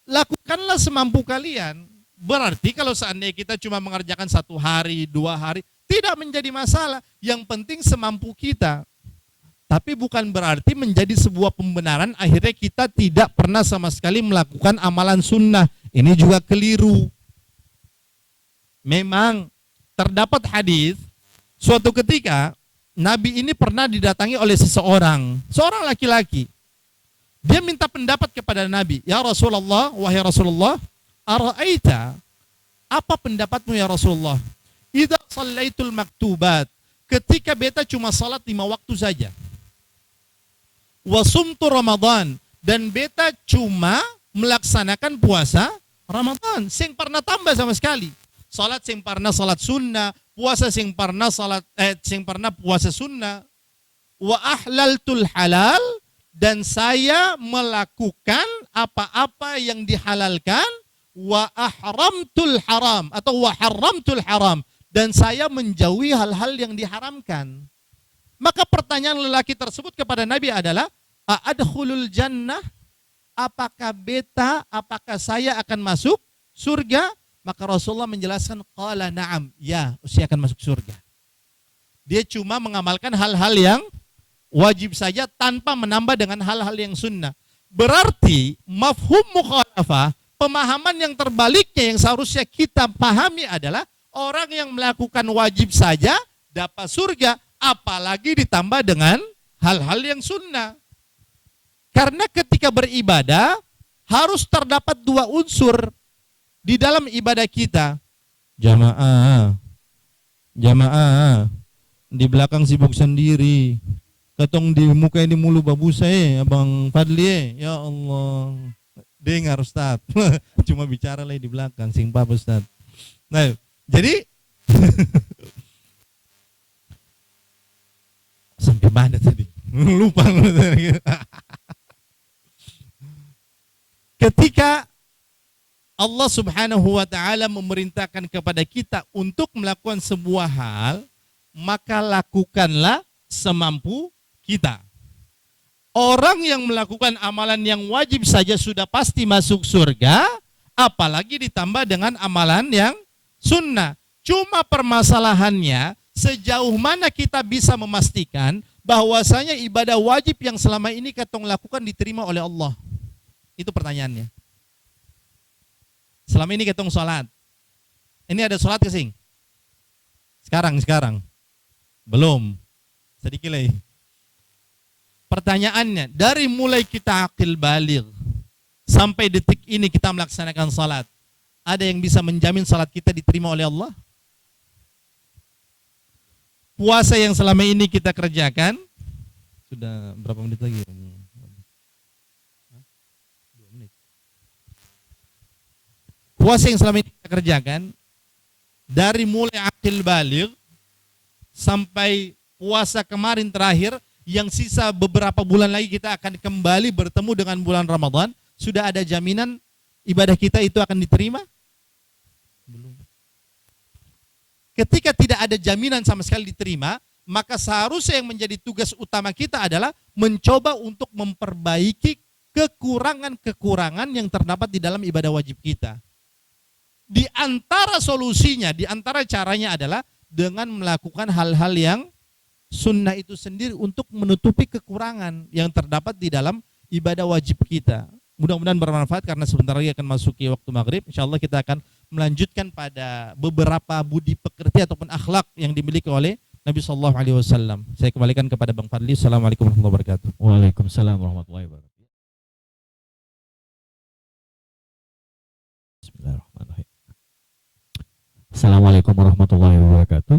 lakukanlah semampu kalian. Berarti kalau seandainya kita cuma mengerjakan 1 hari, 2 hari, tidak menjadi masalah. Yang penting semampu kita. Tapi bukan berarti menjadi sebuah pembenaran akhirnya kita tidak pernah sama sekali melakukan amalan sunnah. Ini juga keliru. Memang terdapat hadis suatu ketika Nabi ini pernah didatangi oleh seorang laki-laki. Dia minta pendapat kepada Nabi. Ya Rasulullah, wahai Rasulullah, ara'aita, apa pendapatmu ya Rasulullah? Idza shallaitul maktubat, ketika beta cuma salat 5 waktu saja. Wa sumtu Ramadan, dan beta cuma melaksanakan puasa Ramadan, sing pernah tambah sama sekali. Salat sing pernah salat sunnah, puasa sing pernah puasa sunnah. Wa ahlaltul halal, dan saya melakukan apa-apa yang dihalalkan. Wa ahramtul haram, atau wa haramtul haram, dan saya menjauhi hal-hal yang diharamkan. Maka pertanyaan lelaki tersebut kepada Nabi adalah, a'adkhulul jannah, apakah saya akan masuk surga? Maka Rasulullah menjelaskan, qala na'am, ya, saya akan masuk surga. Dia cuma mengamalkan hal-hal yang wajib saja tanpa menambah dengan hal-hal yang sunnah. Berarti mafhum mukhalafah, pemahaman yang terbaliknya yang seharusnya kita pahami adalah orang yang melakukan wajib saja dapat surga, apalagi ditambah dengan hal-hal yang sunnah. Karena ketika beribadah harus terdapat 2 unsur di dalam ibadah kita. Jamaah, di belakang sibuk sendiri, ketong di muka ini mulu babu saya, Abang Fadli, ya Allah. Dengar Ustaz, cuma bicara lah di belakang, sing papa Ustaz. Nah, jadi sampai mana tadi? Lupa. Ketika Allah Subhanahu wa ta'ala memerintahkan kepada kita untuk melakukan sebuah hal, maka lakukanlah semampu kita. Orang yang melakukan amalan yang wajib saja sudah pasti masuk surga, apalagi ditambah dengan amalan yang sunnah. Cuma permasalahannya, sejauh mana kita bisa memastikan bahwasanya ibadah wajib yang selama ini ketong lakukan diterima oleh Allah? Itu pertanyaannya. Selama ini ketong sholat. Ini ada sholat ke sing? Sekarang. Belum. Sedikit lagi. Pertanyaannya, dari mulai kita akil baligh sampai detik ini kita melaksanakan salat, ada yang bisa menjamin salat kita diterima oleh Allah? Puasa yang selama ini kita kerjakan, sudah berapa menit lagi? 2 menit. Puasa yang selama ini kita kerjakan, dari mulai akil baligh sampai puasa kemarin terakhir, yang sisa beberapa bulan lagi kita akan kembali bertemu dengan bulan Ramadan, sudah ada jaminan ibadah kita itu akan diterima? Belum. Ketika tidak ada jaminan sama sekali diterima, maka seharusnya yang menjadi tugas utama kita adalah mencoba untuk memperbaiki kekurangan-kekurangan yang terdapat di dalam ibadah wajib kita. Di antara solusinya, di antara caranya adalah dengan melakukan hal-hal yang sunnah itu sendiri untuk menutupi kekurangan yang terdapat di dalam ibadah wajib kita. Mudah-mudahan bermanfaat karena sebentar lagi akan masuki waktu maghrib. InsyaAllah kita akan melanjutkan pada beberapa budi pekerti ataupun akhlak yang dimiliki oleh Nabi SAW. Saya kembalikan kepada Bang Fadli. Assalamualaikum warahmatullahi wabarakatuh. Waalaikumsalam warahmatullahi wabarakatuh. Bismillahirrahmanirrahim. Assalamualaikum warahmatullahi wabarakatuh.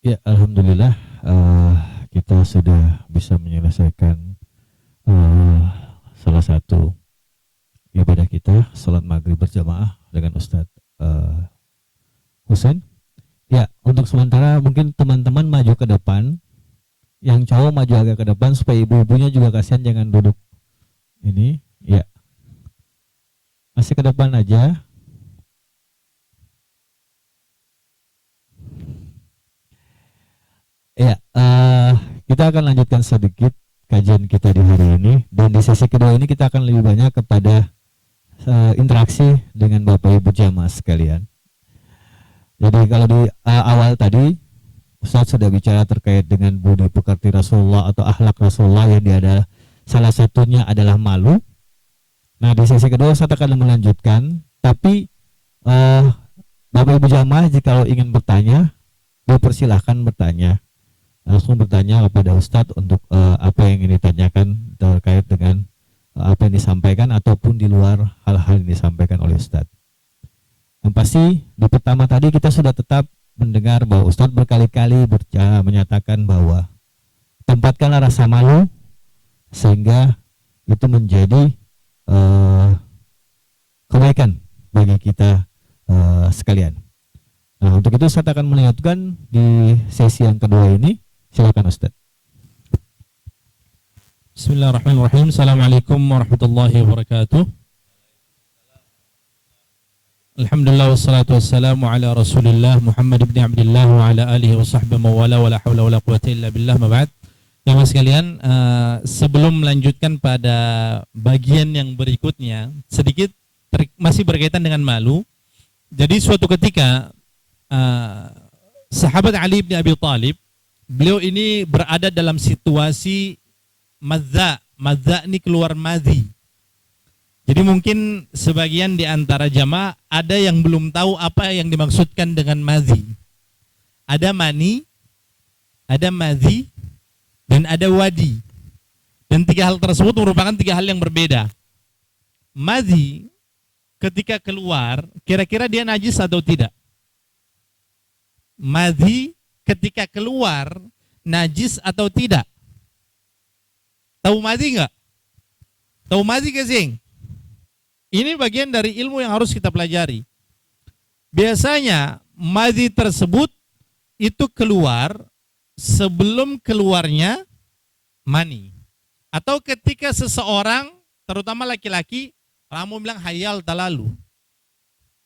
Ya, alhamdulillah kita sudah bisa menyelesaikan salah satu ibadah kita, salat maghrib berjamaah dengan Ustadz Husain. Ya, untuk sementara mungkin teman-teman maju ke depan, yang cowok maju agak ke depan supaya ibu-ibunya juga kasihan jangan duduk ini. Ya, masih ke depan aja. Ya, kita akan lanjutkan sedikit kajian kita di hari ini. Dan di sesi kedua ini kita akan lebih banyak kepada interaksi dengan Bapak Ibu jamaah sekalian. Jadi kalau di awal tadi Ustaz sudah bicara terkait dengan budi pekerti Rasulullah atau akhlak Rasulullah yang dia ada salah satunya adalah malu. Nah di sesi kedua Ustaz akan melanjutkan, tapi Bapak Ibu jamaah jika ingin bertanya, dipersilahkan bertanya. Langsung bertanya kepada Ustadz untuk apa yang ingin ditanyakan terkait dengan apa yang disampaikan ataupun di luar hal-hal yang disampaikan oleh Ustadz. Yang pasti di pertama tadi kita sudah tetap mendengar bahwa Ustadz berkali-kali menyatakan bahwa tempatkanlah rasa malu sehingga itu menjadi kebaikan bagi kita sekalian. Nah untuk itu saya akan melanjutkan di sesi yang kedua ini. Silakan Ustaz. Bismillahirrahmanirrahim. Assalamualaikum warahmatullahi wabarakatuh. Alhamdulillah wassalatu wassalamu ala Rasulillah Muhammad ibn Abdullah wa ala alihi wa sahbihi mawala wa la hawla wa la quwwata illa billah ma ba'd. Jamaah sekalian, sebelum melanjutkan pada bagian yang berikutnya, sedikit masih berkaitan dengan malu. Jadi suatu ketika sahabat Ali bin Abi Thalib, beliau ini berada dalam situasi madza. Madza ini keluar madhi. Jadi mungkin sebagian di antara jamaah ada yang belum tahu apa yang dimaksudkan dengan madhi. Ada mani, ada madhi, dan ada wadi. Dan tiga hal tersebut merupakan tiga hal yang berbeda. Madhi ketika keluar, kira-kira dia najis atau tidak? Madhi ketika keluar najis atau tidak? Tahu madhi nggak? Tahu madhi ke sing? Ini bagian dari ilmu yang harus kita pelajari. Biasanya madhi tersebut itu keluar sebelum keluarnya mani. Atau ketika seseorang, terutama laki-laki, kamu bilang hayal talalu.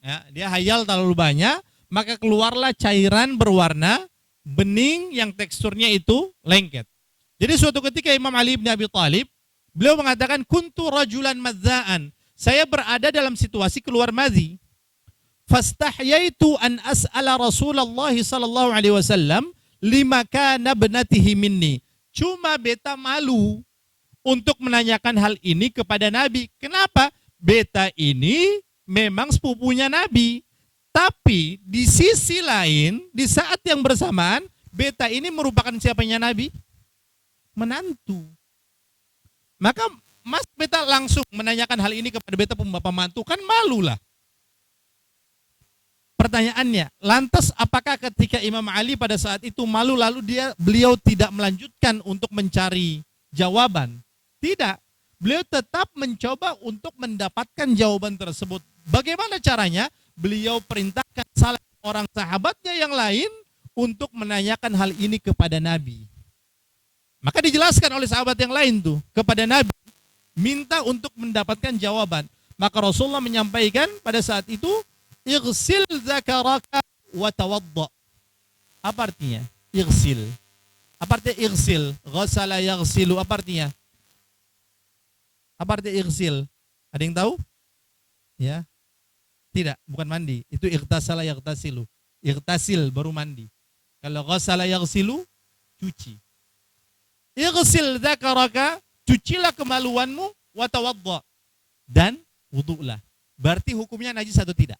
Ya, dia hayal terlalu banyak, maka keluarlah cairan berwarna bening yang teksturnya itu lengket. Jadi suatu ketika Imam Ali bin Abi Thalib, beliau mengatakan kuntu rajulan madzaan. Saya berada dalam situasi keluar madhi. Fastahyaitu an as'ala Rasulullah sallallahu alaihi wasallam lima kana ibnatihi minni. Cuma beta malu untuk menanyakan hal ini kepada Nabi. Kenapa? Beta ini memang sepupunya Nabi. Tapi di sisi lain, di saat yang bersamaan, beta ini merupakan siapanya Nabi? Menantu. Maka mas beta langsung menanyakan hal ini kepada beta bapak mantu, kan malu lah. Pertanyaannya, lantas apakah ketika Imam Ali pada saat itu malu lalu beliau tidak melanjutkan untuk mencari jawaban? Tidak. Beliau tetap mencoba untuk mendapatkan jawaban tersebut. Bagaimana caranya? Beliau perintahkan salah orang sahabatnya yang lain untuk menanyakan hal ini kepada Nabi. Maka dijelaskan oleh sahabat yang lain tuh kepada Nabi, minta untuk mendapatkan jawaban. Maka Rasulullah menyampaikan pada saat itu, ighsil zakaraka wa tawadda. Apa artinya? Ighsil. Apa artinya ighsil? Ghasala yaghsilu. Apa artinya? Apa artinya ighsil? Ada yang tahu? Ya. Tidak, bukan mandi. Itu ightasala yaghtasilu. Ightasil baru mandi. Kalau ghasala yaghsilu, cuci. Ighsil dzakaraka, cucilah kemaluanmu, wa tawadda, dan wudu'lah. Berarti hukumnya najis atau tidak?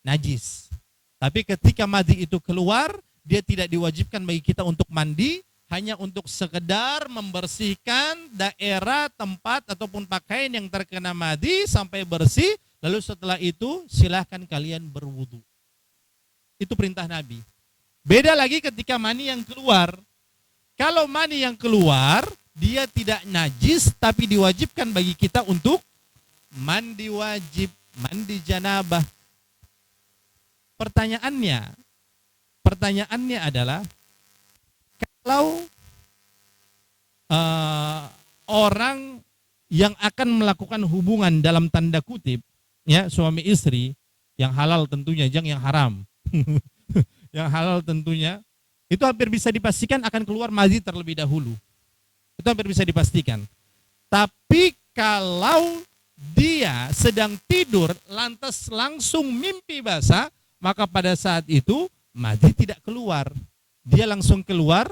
Najis. Tapi ketika madhi itu keluar, dia tidak diwajibkan bagi kita untuk mandi, hanya untuk sekedar membersihkan daerah, tempat, ataupun pakaian yang terkena madhi sampai bersih. Lalu setelah itu silahkan kalian berwudu. Itu perintah Nabi. Beda lagi ketika mani yang keluar. Kalau mani yang keluar, dia tidak najis, tapi diwajibkan bagi kita untuk mandi wajib, mandi janabah. Pertanyaannya adalah, kalau orang yang akan melakukan hubungan dalam tanda kutip, ya suami istri, yang halal tentunya, jangan yang haram. Yang halal tentunya, itu hampir bisa dipastikan akan keluar madhi terlebih dahulu. Itu hampir bisa dipastikan. Tapi kalau dia sedang tidur lantas langsung mimpi basah, maka pada saat itu madhi tidak keluar. Dia langsung keluar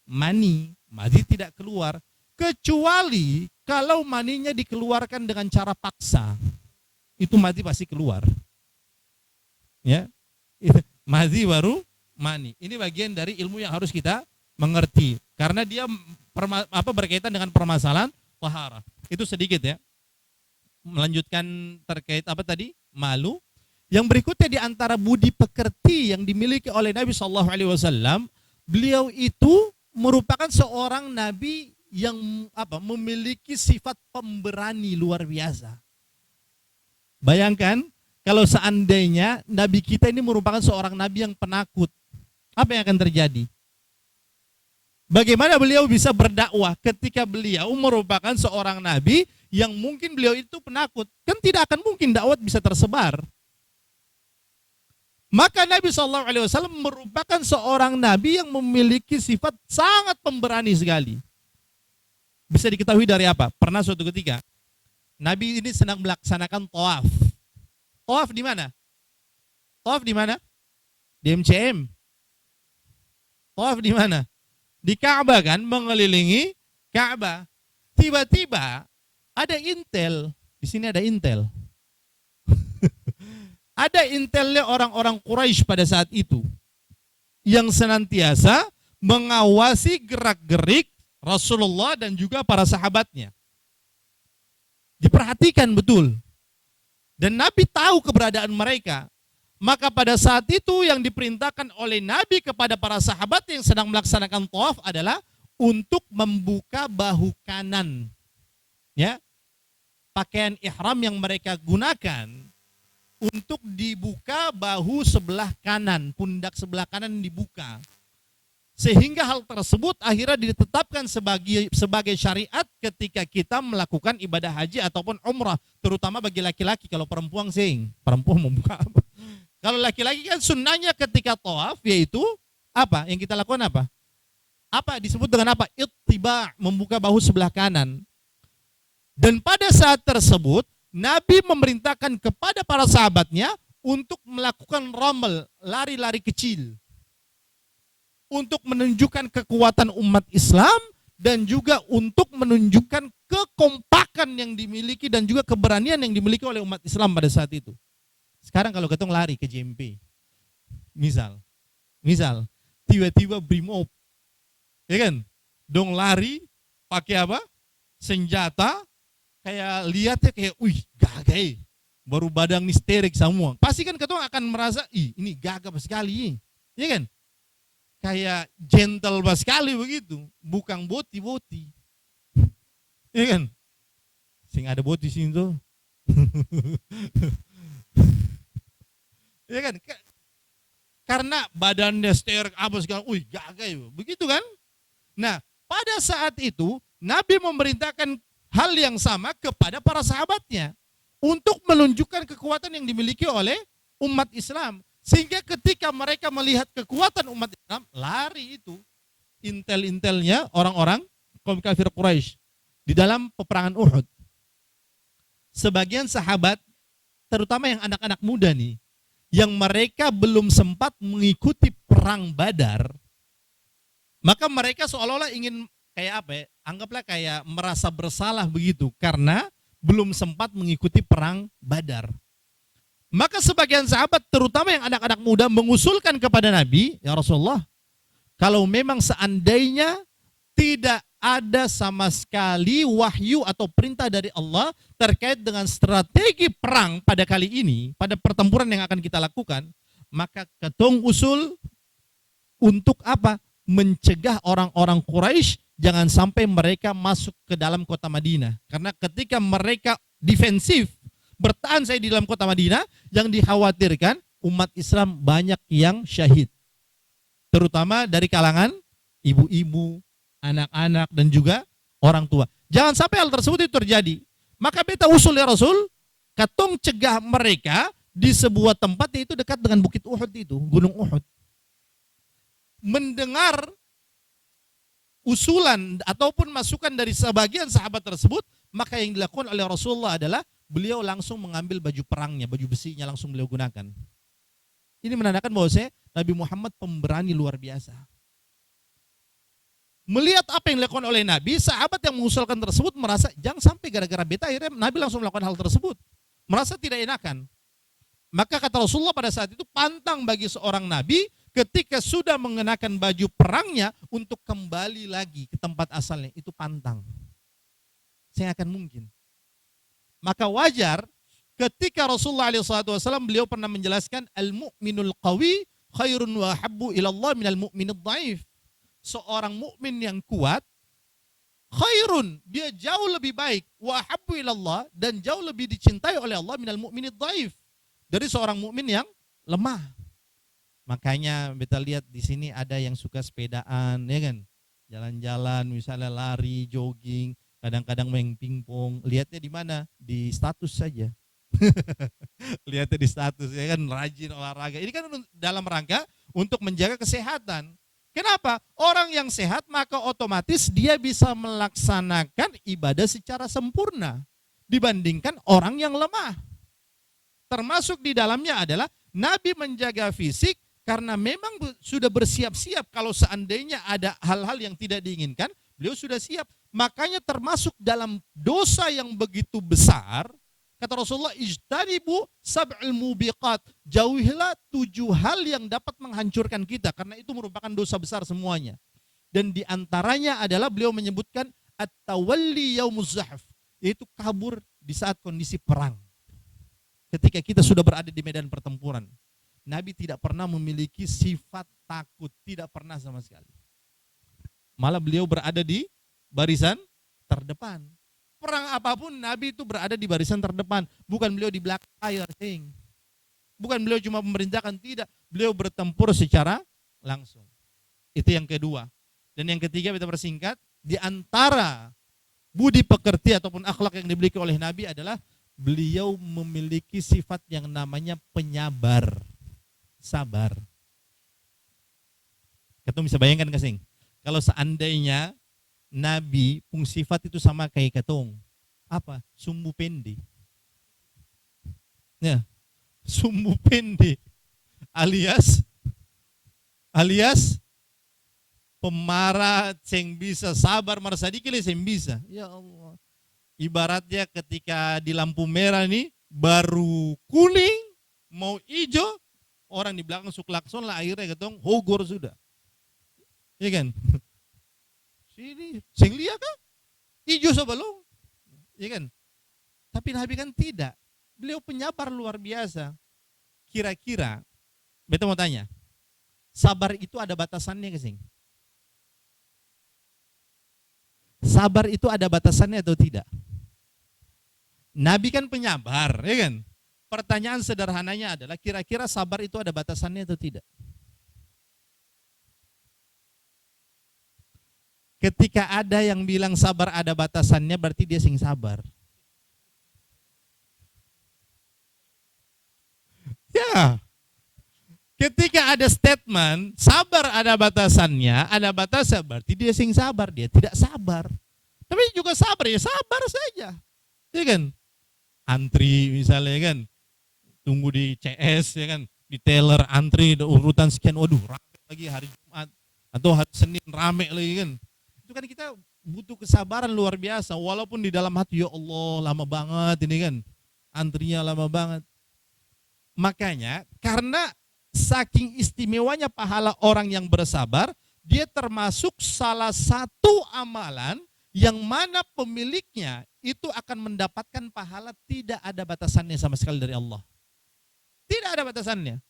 mani, madhi tidak keluar. Kecuali kalau maninya dikeluarkan dengan cara paksa, itu madhi pasti keluar. Ya, madhi baru mani. Ini bagian dari ilmu yang harus kita mengerti, karena dia berkaitan dengan permasalahan taharah. Itu sedikit ya. Melanjutkan terkait apa tadi? Malu. Yang berikutnya di antara budi pekerti yang dimiliki oleh Nabi Shallallahu Alaihi Wasallam, beliau itu merupakan seorang nabi yang memiliki sifat pemberani luar biasa. Bayangkan kalau seandainya nabi kita ini merupakan seorang nabi yang penakut, apa yang akan terjadi? Bagaimana beliau bisa berdakwah ketika beliau merupakan seorang nabi yang mungkin beliau itu penakut? Kan tidak akan mungkin dakwah bisa tersebar. Maka Nabi SAW merupakan seorang nabi yang memiliki sifat sangat pemberani sekali. Bisa diketahui dari apa? Pernah suatu ketika Nabi ini sedang melaksanakan tawaf. Tawaf di mana? Tawaf di mana? Di MCM. Tawaf di mana? Di Ka'bah kan, mengelilingi Ka'bah. Tiba-tiba ada intel. Di sini ada intel. Ada intelnya orang-orang Quraisy pada saat itu yang senantiasa mengawasi gerak-gerik Rasulullah dan juga para sahabatnya. Diperhatikan betul. Dan Nabi tahu keberadaan mereka. Maka pada saat itu yang diperintahkan oleh Nabi kepada para sahabat yang sedang melaksanakan tawaf adalah untuk membuka bahu kanan. Ya. Pakaian ihram yang mereka gunakan untuk dibuka bahu sebelah kanan, pundak sebelah kanan dibuka. Sehingga hal tersebut akhirnya ditetapkan sebagai syariat ketika kita melakukan ibadah haji ataupun umrah, terutama bagi laki-laki. Kalau perempuan perempuan membuka apa? Kalau laki-laki kan sunnahnya ketika tawaf yaitu apa? Yang kita lakukan apa? Apa disebut dengan apa? Ittiba, membuka bahu sebelah kanan. Dan pada saat tersebut Nabi memerintahkan kepada para sahabatnya untuk melakukan ramel, lari-lari kecil. Untuk menunjukkan kekuatan umat Islam dan juga untuk menunjukkan kekompakan yang dimiliki dan juga keberanian yang dimiliki oleh umat Islam pada saat itu. Sekarang kalau ketong lari ke JMP, misal tiba-tiba brimob, ya kan, dong lari pakai apa? Senjata, kayak lihatnya kayak, gagah, baru badang misterik semua. Pasti kan ketong akan merasa, ini gagah sekali, ya kan? Kayak gentle sekali begitu, bukan boti-boti, ya kan? Sing ada boti sini tuh, ya kan? Karena badannya sterek apa segala, gagah, begitu kan? Nah, pada saat itu Nabi memerintahkan hal yang sama kepada para sahabatnya untuk menunjukkan kekuatan yang dimiliki oleh umat Islam. Sehingga ketika mereka melihat kekuatan umat Islam, lari itu intel-intelnya orang-orang kaum kafir Quraisy di dalam peperangan Uhud. Sebagian sahabat, terutama yang anak-anak muda nih, yang mereka belum sempat mengikuti perang Badar, maka mereka seolah-olah ingin kayak apa ya, anggaplah kayak merasa bersalah begitu karena belum sempat mengikuti perang Badar. Maka sebagian sahabat, terutama yang anak-anak muda, mengusulkan kepada Nabi, ya Rasulullah, kalau memang seandainya tidak ada sama sekali wahyu atau perintah dari Allah terkait dengan strategi perang pada kali ini, pada pertempuran yang akan kita lakukan, maka ketong usul untuk apa? Mencegah orang-orang Quraisy jangan sampai mereka masuk ke dalam kota Madinah. Karena ketika mereka defensif, bertahan saya di dalam kota Madinah, yang dikhawatirkan umat Islam banyak yang syahid. Terutama dari kalangan ibu-ibu, anak-anak, dan juga orang tua. Jangan sampai hal tersebut itu terjadi. Maka beta usul ya Rasul, katong cegah mereka di sebuah tempat yaitu dekat dengan Bukit Uhud itu, Gunung Uhud. Mendengar usulan ataupun masukan dari sebagian sahabat tersebut, maka yang dilakukan oleh Rasulullah adalah beliau langsung mengambil baju perangnya, baju besinya langsung beliau gunakan. Ini menandakan bahwa Nabi Muhammad pemberani luar biasa. Melihat apa yang dilakukan oleh Nabi, sahabat yang mengusulkan tersebut merasa jangan sampai gara-gara beta akhirnya Nabi langsung melakukan hal tersebut. Merasa tidak enakan. Maka kata Rasulullah pada saat itu, pantang bagi seorang Nabi ketika sudah mengenakan baju perangnya untuk kembali lagi ke tempat asalnya. Itu pantang. Saya akan mungkin. Maka wajar ketika Rasulullah SAW beliau pernah menjelaskan al-mu'minul qawi khairun wa habbu ilallah minal mu'minid dhaif. Seorang mukmin yang kuat khairun, dia jauh lebih baik, wa habbu ilallah, dan jauh lebih dicintai oleh Allah minal mu'minid dhaif, dari seorang mukmin yang lemah. Makanya kita lihat di sini ada yang suka sepedaan, ya kan? Jalan-jalan, misalnya lari, jogging, kadang-kadang main pingpong. Lihatnya di mana? Di status saja. Lihatnya di status, ya kan, rajin olahraga. Ini kan dalam rangka untuk menjaga kesehatan. Kenapa? Orang yang sehat maka otomatis dia bisa melaksanakan ibadah secara sempurna dibandingkan orang yang lemah. Termasuk di dalamnya adalah Nabi menjaga fisik karena memang sudah bersiap-siap kalau seandainya ada hal-hal yang tidak diinginkan, beliau sudah siap. Makanya termasuk dalam dosa yang begitu besar, kata Rasulullah, ijtanibu sab'il mubiqat, jauhilah 7 hal yang dapat menghancurkan kita, karena itu merupakan dosa besar semuanya. Dan diantaranya adalah beliau menyebutkan at-tawalli yaumuz zahf, yaitu kabur di saat kondisi perang. Ketika kita sudah berada di medan pertempuran, Nabi tidak pernah memiliki sifat takut, tidak pernah sama sekali. Malah beliau berada di barisan terdepan. Perang apapun Nabi itu berada di barisan terdepan. Bukan beliau di belakang layar. Bukan beliau cuma memerintahkan, tidak. Beliau bertempur secara langsung. Itu yang kedua. Dan yang ketiga, kita persingkat, di antara budi pekerti ataupun akhlak yang dimiliki oleh Nabi adalah beliau memiliki sifat yang namanya penyabar. Sabar. Kita bisa bayangkan kasing, kalau seandainya Nabi pun sifat itu sama kayak katong. Apa? Sumbu pendek. Ya, sumbu pendek. Alias pemarah yang bisa sabar marsadikil yang bisa. Ya Allah. Ibaratnya ketika di lampu merah nih baru kuning mau hijau, orang di belakang suklakson lah, akhirnya katong hogor sudah. Iya kan? Sini, sing lihat kan? Ijo sebelum, ya kan? Tapi Nabi kan tidak. Beliau penyabar luar biasa. Kira-kira, beta mau tanya, sabar itu ada batasannya ke sing? Sabar itu ada batasannya atau tidak? Nabi kan penyabar, ya kan? Pertanyaan sederhananya adalah, kira-kira sabar itu ada batasannya atau tidak? Ketika ada yang bilang sabar ada batasannya, berarti dia sing sabar. Ya. Ketika ada statement sabar ada batasannya, ada batasan, berarti dia sing sabar, dia tidak sabar. Tapi juga sabar, ya sabar saja. Ya kan? Antri misalnya kan, tunggu di CS, ya kan, di teller antri urutan sekian, waduh rame lagi hari Jumat atau hari Senin rame lagi kan. Itu kan kita butuh kesabaran luar biasa, walaupun di dalam hati, ya Allah lama banget ini kan, antrinya lama banget. Makanya karena saking istimewanya pahala orang yang bersabar, dia termasuk salah satu amalan yang mana pemiliknya itu akan mendapatkan pahala tidak ada batasannya sama sekali dari Allah. Tidak ada batasannya.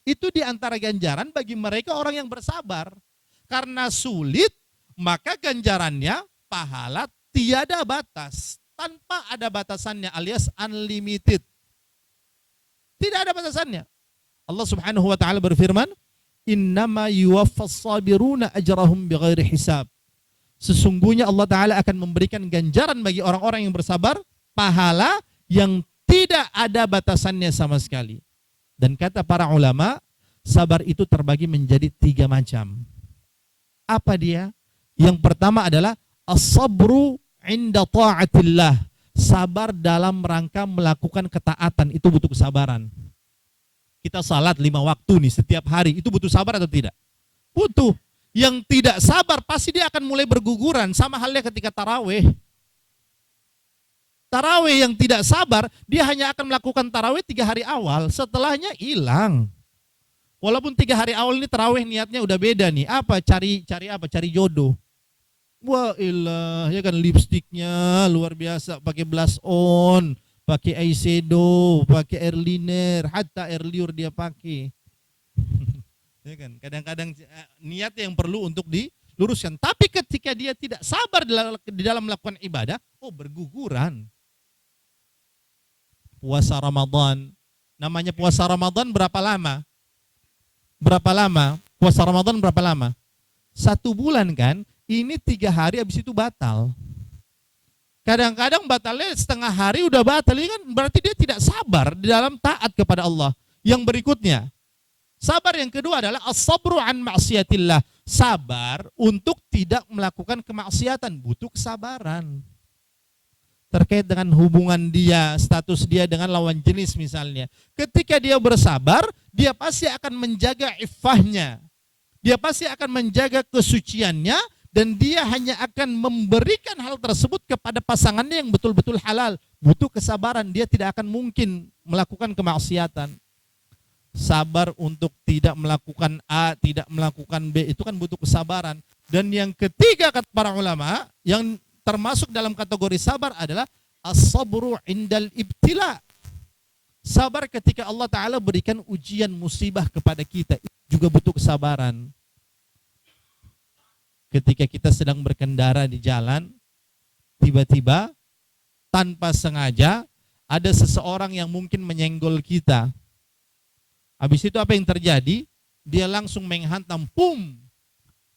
Itu diantara ganjaran bagi mereka orang yang bersabar. Karena sulit, maka ganjarannya pahala tiada batas, tanpa ada batasannya, alias unlimited. Tidak ada batasannya. Allah Subhanahu wa taala berfirman, "Innama yuwaffas sabiruna ajrahum bighairi hisab." Sesungguhnya Allah taala akan memberikan ganjaran bagi orang-orang yang bersabar, pahala yang tidak ada batasannya sama sekali. Dan kata para ulama, sabar itu terbagi menjadi 3 macam. Apa dia? Yang pertama adalah as-sabru inda ta'atillah. Sabar dalam rangka melakukan ketaatan, itu butuh kesabaran. Kita salat 5 waktu nih setiap hari, itu butuh sabar atau tidak? Butuh. Yang tidak sabar pasti dia akan mulai berguguran, sama halnya ketika tarawih. Tarawih yang tidak sabar, dia hanya akan melakukan tarawih 3 hari awal, setelahnya hilang. Walaupun 3 hari awal ini tarawih niatnya udah beda nih. Apa? Cari apa? Cari jodoh. Wah ilah, ya kan lipstiknya luar biasa, pakai blush on, pakai eyeshadow, pakai eyeliner, hatta air liur dia pakai. Ya kan, kadang-kadang niat yang perlu untuk diluruskan. Tapi ketika dia tidak sabar di dalam melakukan ibadah, berguguran. Puasa Ramadan, namanya puasa Ramadan berapa lama? Berapa lama? Puasa Ramadan berapa lama? 1 bulan kan? Ini 3 hari habis itu batal. Kadang-kadang batalnya setengah hari udah batal, ini kan berarti dia tidak sabar di dalam taat kepada Allah. Yang berikutnya, sabar yang kedua adalah as-sabru an ma'siyatillah. Sabar untuk tidak melakukan kemaksiatan, butuh kesabaran. Terkait dengan hubungan dia, status dia dengan lawan jenis misalnya. Ketika dia bersabar, dia pasti akan menjaga iffahnya. Dia pasti akan menjaga kesuciannya, dan dia hanya akan memberikan hal tersebut kepada pasangannya yang betul-betul halal. Butuh kesabaran, dia tidak akan mungkin melakukan kemaksiatan. Sabar untuk tidak melakukan A, tidak melakukan B, itu kan butuh kesabaran. Dan yang ketiga kata para ulama, yang termasuk dalam kategori sabar adalah as-sabru indal ibtila. Sabar ketika Allah Ta'ala berikan ujian musibah kepada kita, itu juga butuh kesabaran. Ketika kita sedang berkendara di jalan, tiba-tiba tanpa sengaja ada seseorang yang mungkin menyenggol kita. Habis itu apa yang terjadi? Dia langsung menghantam, pum.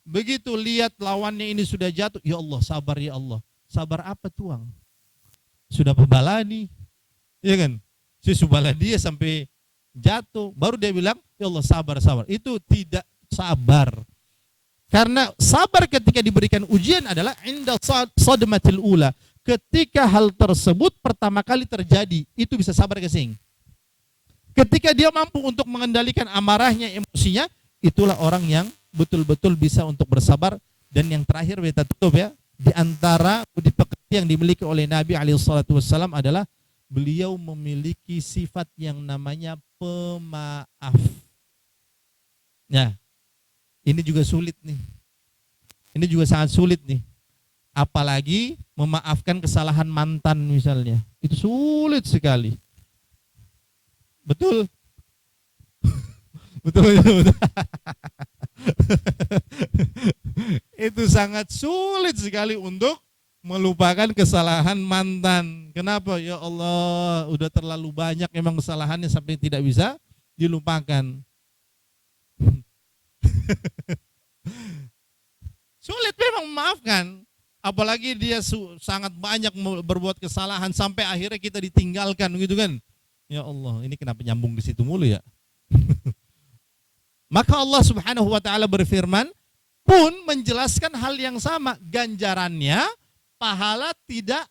Begitu lihat lawannya ini sudah jatuh, ya Allah, sabar ya Allah. Sabar apa tuang? Sudah pebala nih, ya kan? Subala dia sampai jatuh, baru dia bilang, ya Allah sabar, sabar. Itu tidak sabar. Karena sabar ketika diberikan ujian adalah inda sadmatil ula. Ketika hal tersebut pertama kali terjadi, itu bisa sabar kesing. Ketika dia mampu untuk mengendalikan amarahnya, emosinya, itulah orang yang betul-betul bisa untuk bersabar. Dan yang terakhir kita tutup ya, di antara budi pekerti yang dimiliki oleh Nabi SAW adalah beliau memiliki sifat yang namanya pemaaf. Nah, ini juga sulit nih. Ini juga sangat sulit nih. Apalagi memaafkan kesalahan mantan misalnya. Itu sulit sekali. Betul? Betul. Itu sangat sulit sekali untuk melupakan kesalahan mantan. Kenapa? Ya Allah, udah terlalu banyak memang kesalahannya sampai tidak bisa dilupakan. Sulit memang memaafkan. Apalagi dia sangat banyak berbuat kesalahan sampai akhirnya kita ditinggalkan gitu kan. Ya Allah, ini kenapa nyambung ke situ mulu ya? Maka Allah Subhanahu wa taala berfirman pun menjelaskan hal yang sama, ganjarannya pahala tidak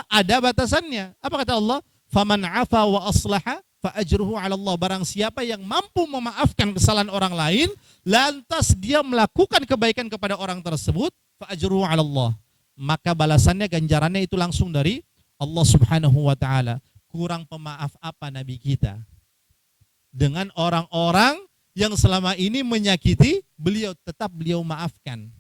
ada batasannya. Apa kata Allah? Faman 'afa wa aslaha fa ajruhu 'ala Allah. Barang siapa yang mampu memaafkan kesalahan orang lain, lantas dia melakukan kebaikan kepada orang tersebut, fa ajruhu 'ala Allah. Maka balasannya, ganjarannya itu langsung dari Allah Subhanahu wa taala. Kurang pemaaf apa Nabi kita dengan orang-orang yang selama ini menyakiti beliau, tetap beliau maafkan.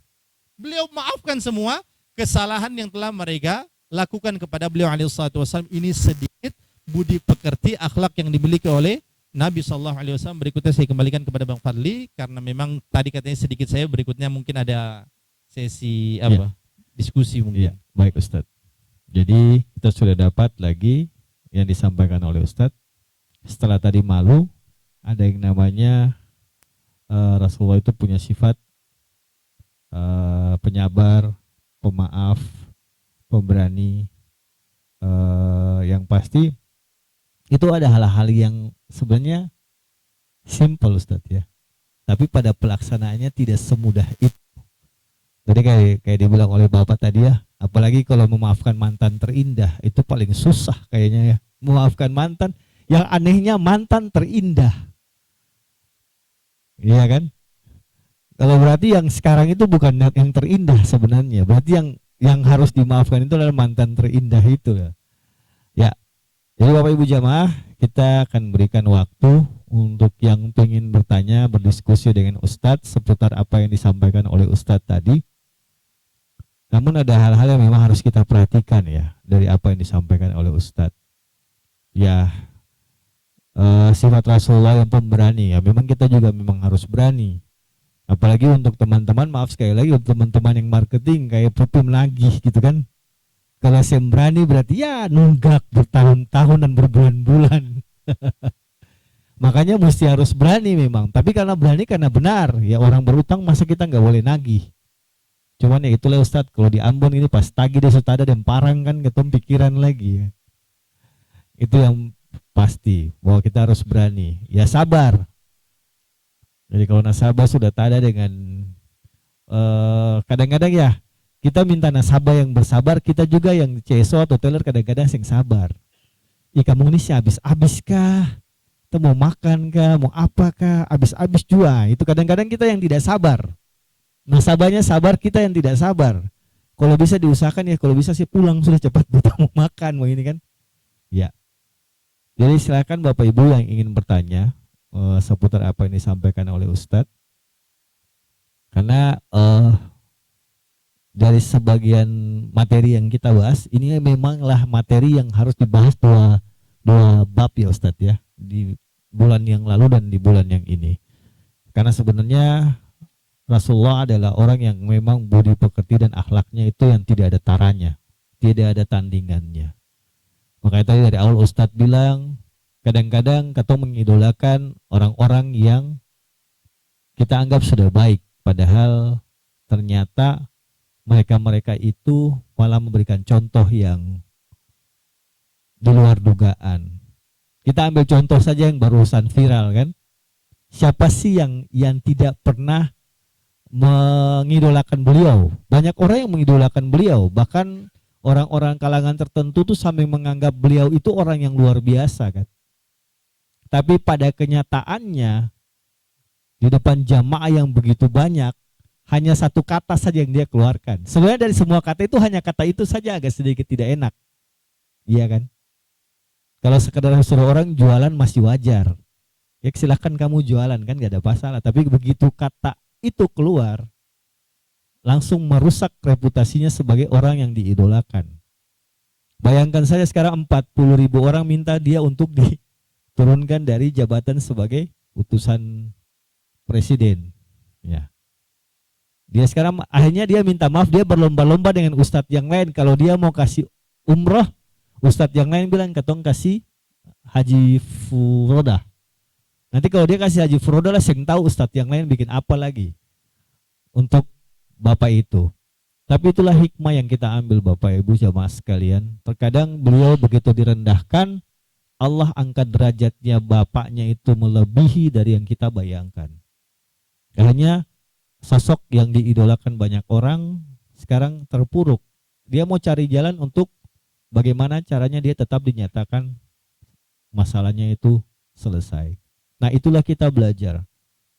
Beliau maafkan semua kesalahan yang telah mereka lakukan kepada beliau alaihissalam. Ini sedikit budi pekerti akhlak yang dimiliki oleh Nabi SAW. Berikutnya saya kembalikan kepada Bang Fadli, karena memang tadi katanya sedikit saya, berikutnya mungkin ada sesi diskusi mungkin. Ya, baik Ustadz. Jadi kita sudah dapat lagi yang disampaikan oleh Ustadz. Setelah tadi malu, ada yang namanya Rasulullah itu punya sifat penyabar, pemaaf, pemberani. Yang pasti itu ada hal-hal yang sebenarnya simple Ustadz ya. tapi pada pelaksanaannya tidak semudah itu. Tadi kayak dibilang oleh Bapak tadi ya, apalagi kalau memaafkan mantan terindah, itu paling susah kayaknya ya. Memaafkan mantan, yang anehnya mantan terindah. Iya kan? Kalau berarti yang sekarang itu bukan yang terindah sebenarnya. Berarti yang harus dimaafkan itu adalah mantan terindah itu ya. Ya. Jadi Bapak Ibu jamaah, kita akan berikan waktu untuk yang ingin bertanya, berdiskusi dengan Ustadz seputar apa yang disampaikan oleh Ustadz tadi. Namun ada hal-hal yang memang harus kita perhatikan ya dari apa yang disampaikan oleh Ustadz. Ya, sifat Rasulullah yang pemberani ya. Memang kita juga memang harus berani. Apalagi untuk teman-teman, maaf sekali lagi untuk teman-teman yang marketing kayak Pupim lagi gitu kan. Kalau saya berani berarti ya nunggak bertahun-tahun dan berbulan-bulan. Makanya mesti harus berani memang. Tapi karena berani karena benar. Ya orang berutang masa kita nggak boleh nagih. Cuman ya itulah Ustadz, kalau di Ambon ini pas tagih dia sudah ada dan parang kan ketum pikiran lagi ya. Itu yang pasti bahwa kita harus berani. Ya sabar. Jadi kalau nasabah sudah tada dengan kadang-kadang ya kita minta nasabah yang bersabar, kita juga yang CSO atau teller kadang-kadang yang sabar. Kamu ini sih habis-habis kah? Kita mau makan kah? Mau apa kah? Habis-habis jua. Itu kadang-kadang kita yang tidak sabar. Nasabahnya sabar, kita yang tidak sabar. Kalau bisa diusahakan ya, kalau bisa sih pulang sudah cepat, kita mau makan, mau ini kan. Ya. Jadi silakan Bapak Ibu yang ingin bertanya seputar apa yang disampaikan oleh Ustadz. Karena dari sebagian materi yang kita bahas, ini memanglah materi yang harus dibahas dua bab ya Ustadz ya, di bulan yang lalu dan di bulan yang ini. Karena sebenarnya Rasulullah adalah orang yang memang budi pekerti dan akhlaknya itu yang tidak ada taranya, tidak ada tandingannya. Makanya tadi dari awal Ustadz bilang, kadang-kadang kita mengidolakan orang-orang yang kita anggap sudah baik, padahal ternyata mereka-mereka itu malah memberikan contoh yang di luar dugaan. Kita ambil contoh saja yang barusan viral kan. Siapa sih yang tidak pernah mengidolakan beliau? Banyak orang yang mengidolakan beliau, bahkan orang-orang kalangan tertentu tuh sampai menganggap beliau itu orang yang luar biasa kan. Tapi pada kenyataannya di depan jamaah yang begitu banyak, hanya satu kata saja yang dia keluarkan. Sebenarnya dari semua kata itu hanya kata itu saja agak sedikit tidak enak. Iya kan? Kalau sekedar suruh orang jualan masih wajar. Ya silakan kamu jualan kan gak ada masalah. Tapi begitu kata itu keluar, langsung merusak reputasinya sebagai orang yang diidolakan. Bayangkan saja sekarang 40.000 orang minta dia untuk turunkan dari jabatan sebagai utusan presiden. Ya. Dia sekarang akhirnya dia minta maaf, dia berlomba-lomba dengan ustadz yang lain. Kalau dia mau kasih umroh, ustadz yang lain bilang ketong kasih haji furoda. Nanti kalau dia kasih haji furoda lah, yang tahu ustadz yang lain bikin apa lagi untuk bapak itu. Tapi itulah hikmah yang kita ambil Bapak Ibu jamaah sekalian. Terkadang beliau begitu direndahkan, Allah angkat derajatnya bapaknya itu melebihi dari yang kita bayangkan. Akhirnya sosok yang diidolakan banyak orang sekarang terpuruk. Dia mau cari jalan untuk bagaimana caranya dia tetap dinyatakan masalahnya itu selesai. Nah itulah kita belajar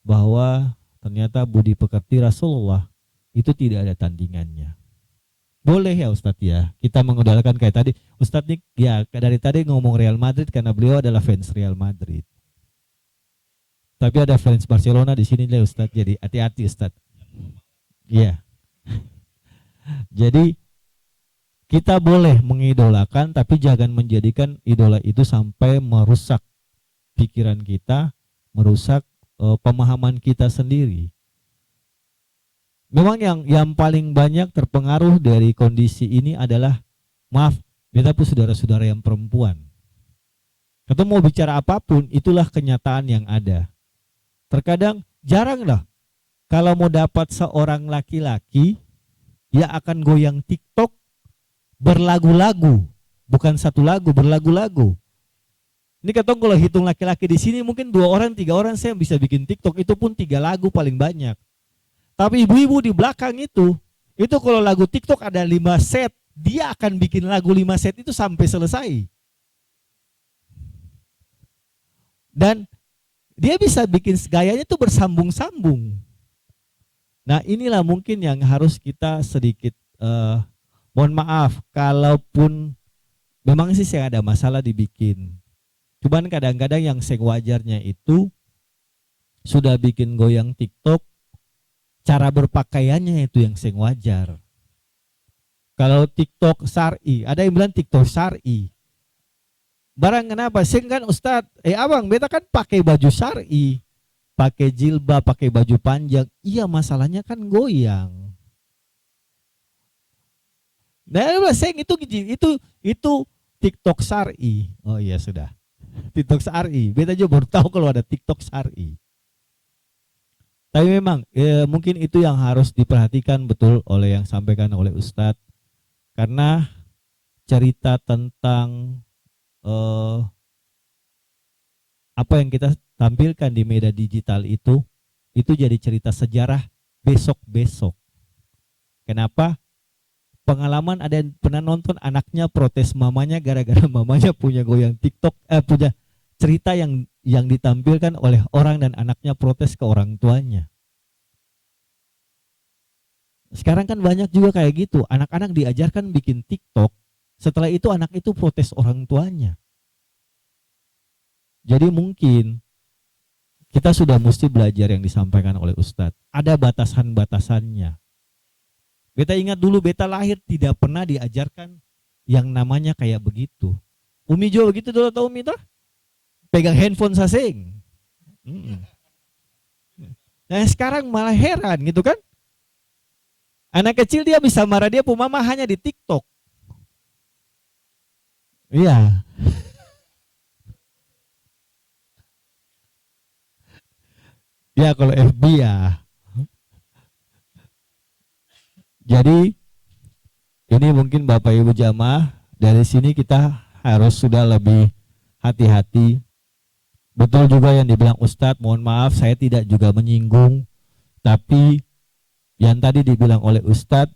bahwa ternyata budi pekerti Rasulullah itu tidak ada tandingannya. Boleh ya Ustadz ya, kita mengidolakan kayak tadi. Ustadz nih ya dari tadi ngomong Real Madrid karena beliau adalah fans Real Madrid. Tapi ada fans Barcelona di sini lah Ustadz, jadi hati-hati Ustadz. Iya. Jadi kita boleh mengidolakan tapi jangan menjadikan idola itu sampai merusak pikiran kita, merusak pemahaman kita sendiri. Memang yang paling banyak terpengaruh dari kondisi ini adalah, maaf, beta pun saudara-saudara yang perempuan. Kita mau bicara apapun, itulah kenyataan yang ada. Terkadang jarang lah kalau mau dapat seorang laki-laki dia akan goyang TikTok berlagu-lagu, bukan satu lagu, berlagu-lagu. Ini katong kalau hitung laki-laki di sini mungkin 2 orang, 3 orang saya bisa bikin TikTok, itu pun 3 lagu paling banyak. Tapi ibu-ibu di belakang itu kalau lagu TikTok ada 5 set, dia akan bikin lagu 5 set itu sampai selesai. Dan dia bisa bikin gayanya itu bersambung-sambung. Nah inilah mungkin yang harus kita sedikit, mohon maaf, kalaupun memang sih saya ada masalah dibikin. Cuman kadang-kadang yang wajarnya itu sudah bikin goyang TikTok, cara berpakaiannya itu yang wajar. Kalau TikTok syar'i, ada yang bilang TikTok syar'i. Barang kenapa? Sing kan Ustadz, abang, beta kan pakai baju syar'i, pakai jilbab, pakai baju panjang. Iya, masalahnya kan goyang. Nah, sing itu TikTok syar'i. Oh iya sudah. TikTok syar'i. Beta juga baru tahu kalau ada TikTok syar'i. Tapi memang mungkin itu yang harus diperhatikan betul oleh yang sampaikan oleh Ustadz. Karena cerita tentang apa yang kita tampilkan di media digital itu jadi cerita sejarah besok-besok. Kenapa? Pengalaman ada yang pernah nonton anaknya protes mamanya gara-gara mamanya punya goyang TikTok, punya cerita yang ditampilkan oleh orang dan anaknya protes ke orang tuanya. Sekarang kan banyak juga kayak gitu, anak-anak diajarkan bikin TikTok, setelah itu anak itu protes orang tuanya. Jadi mungkin kita sudah mesti belajar yang disampaikan oleh Ustadz. Ada batasan-batasannya. Beta ingat dulu beta lahir tidak pernah diajarkan yang namanya kayak begitu. Umi juga begitu dulu, tahu Umi tuh? Pegang handphone sasing. Nah sekarang malah heran gitu kan? Anak kecil dia bisa marah dia pu mama hanya di TikTok. Iya. Ya kalau FB ya. Jadi ini mungkin Bapak Ibu jamaah, dari sini kita harus sudah lebih hati-hati. Betul juga yang dibilang Ustadz, mohon maaf saya tidak juga menyinggung, tapi yang tadi dibilang oleh Ustadz,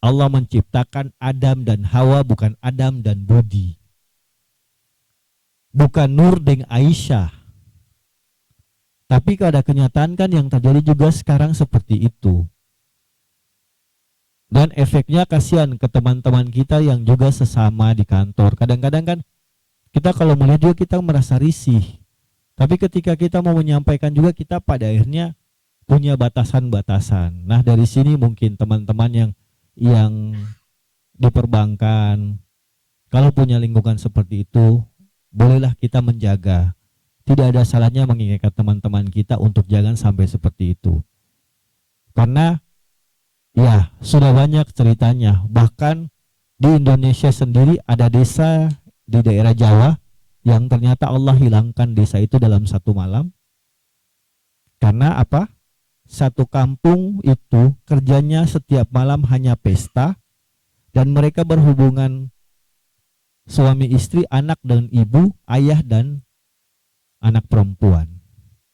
Allah menciptakan Adam dan Hawa bukan Adam dan Budi. Bukan Nur dan Aisyah. Tapi kalau ada kenyataan kan yang terjadi juga sekarang seperti itu. Dan efeknya kasihan ke teman-teman kita yang juga sesama di kantor. Kadang-kadang kan kita kalau melihat juga kita merasa risih. Tapi ketika kita mau menyampaikan juga kita pada akhirnya punya batasan-batasan. Nah dari sini mungkin teman-teman yang di perbankan, kalau punya lingkungan seperti itu, bolehlah kita menjaga. Tidak ada salahnya mengingatkan teman-teman kita untuk jangan sampai seperti itu. Karena ya, sudah banyak ceritanya. Bahkan di Indonesia sendiri ada desa di daerah Jawa yang ternyata Allah hilangkan desa itu dalam satu malam. Karena apa? Satu kampung itu kerjanya setiap malam hanya pesta dan mereka berhubungan suami istri, anak dan ibu, ayah dan anak perempuan.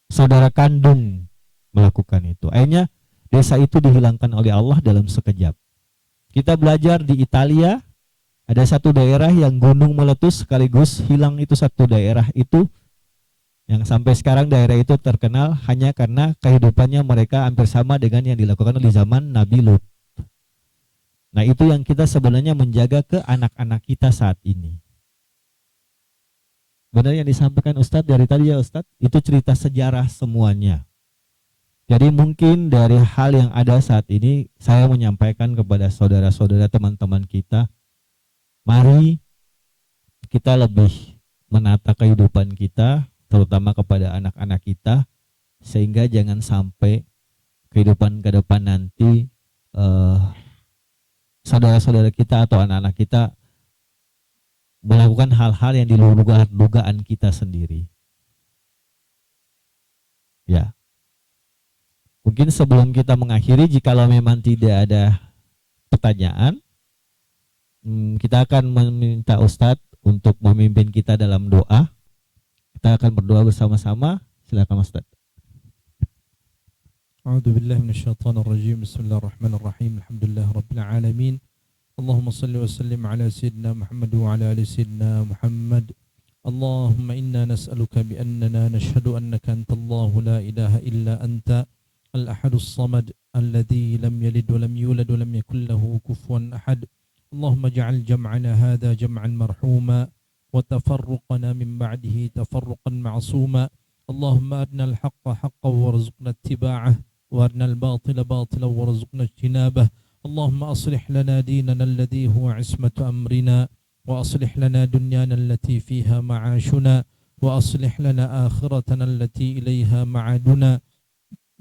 Saudara kandung melakukan itu. Akhirnya desa itu dihilangkan oleh Allah dalam sekejap. Kita belajar di Italia, ada satu daerah yang gunung meletus sekaligus hilang itu satu daerah itu, yang sampai sekarang daerah itu terkenal hanya karena kehidupannya mereka hampir sama dengan yang dilakukan di zaman Nabi Lut. Nah itu yang kita sebenarnya menjaga ke anak-anak kita saat ini. Benar yang disampaikan Ustadz dari tadi ya Ustadz, itu cerita sejarah semuanya. Jadi mungkin dari hal yang ada saat ini, saya menyampaikan kepada saudara-saudara teman-teman kita, mari kita lebih menata kehidupan kita, terutama kepada anak-anak kita, sehingga jangan sampai kehidupan ke depan nanti saudara-saudara kita atau anak-anak kita melakukan hal-hal yang di luar dugaan kita sendiri. Ya. Mungkin sebelum kita mengakhiri, jikalau memang tidak ada pertanyaan, kita akan meminta Ustadz untuk memimpin kita dalam doa. Kita akan berdoa bersama-sama. Silakan Ustaz. A'udzu billahi minasyaitonir rajim. Bismillahirrahmanirrahim. Alhamdulillahirabbil alamin. Allahumma shalli wa sallim ala sayyidina Muhammad wa ala ali sayyidina Muhammad. Allahumma inna nas'aluka bi annana nashhadu annaka antallahu la ilaha illa anta al-ahadus samad alladzi lam yalid wa lam yulad wa lam yakul lahu kufuwan ahad. Allahumma ij'al jam'ana hadha jam'an marhuma wa tafarruqana min ba'dihi tafarruqan ma'suma. Allahumma arina al-haqqa haqqan warzuqna ittiba'ah wa arina al-batila batilan warzuqna ijtinabah. اللهم أصلح لنا ديننا الذي هو عصمة أمرنا وأصلح لنا دنيانا التي فيها معاشنا وأصلح لنا آخرتنا التي إليها معادنا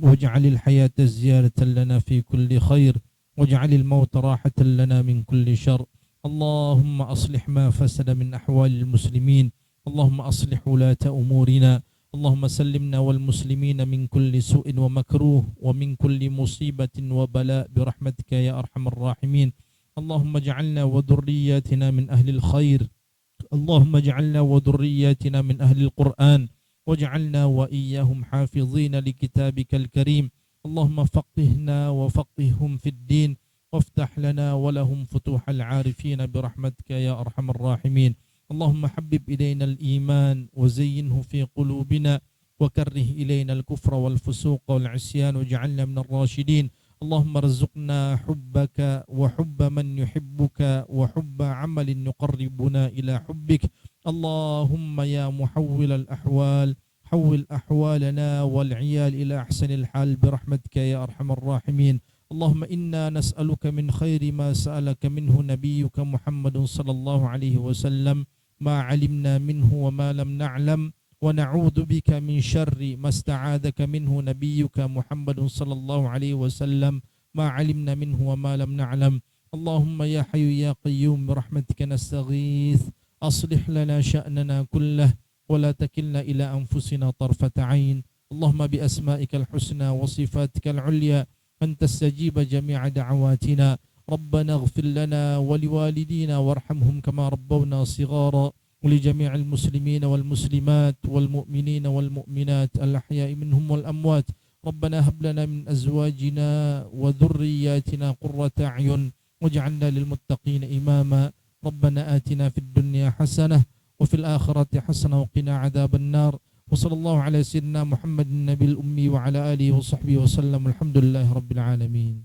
واجعل الحياة زيادة لنا في كل خير واجعل الموت راحة لنا من كل شر. اللهم أصلح ما فسد من أحوال المسلمين. اللهم أصلح ولاة أمورنا. اللهم سلمنا والمسلمين من كل سوء ومكروه ومن كل مصيبة وبلاء برحمتك يا أرحم الراحمين. اللهم اجعلنا وذرياتنا من أهل الخير. اللهم اجعلنا وذرياتنا من أهل القرآن واجعلنا وإياهم حافظين لكتابك الكريم. اللهم فقهنا وفقههم في الدين وافتح لنا ولهم فتوح العارفين برحمتك يا أرحم الراحمين. اللهم حبب إلينا الإيمان وزينه في قلوبنا وكره إلينا الكفر والفسوق والعصيان واجعلنا من الراشدين. اللهم ارزقنا حبك وحب من يحبك وحب عمل يقربنا إلى حبك. اللهم يا محول الأحوال حول أحوالنا والعيال إلى أحسن الحال برحمتك يا أرحم الراحمين. اللهم إنا نسألك من خير ما سألك منه نبيك محمد صلى الله عليه وسلم ما علمنا منه وما لم نعلم ونعوذ بك من شر ما استعاذك منه نبيك محمد صلى الله عليه وسلم ما علمنا منه وما لم نعلم. اللهم يا حي يا قيوم برحمتك نستغيث أصلح لنا شأننا كله ولا تكلنا إلى أنفسنا طرفة عين. اللهم بأسمائك الحسنى وصفاتك العليا أن تستجيب جميع دعواتنا. ربنا اغفر لنا ولوالدينا وارحمهم كما ربونا صغارا ولجميع المسلمين والمسلمات والمؤمنين والمؤمنات الأحياء منهم والأموات. ربنا هب لنا من أزواجنا وذرياتنا قرة أعين واجعلنا للمتقين إماما. ربنا آتنا في الدنيا حسنة وفي الآخرة حسنة وقنا عذاب النار. وصلى الله على سيدنا محمد النبي الأمي وعلى آله وصحبه وسلم. الحمد لله رب العالمين.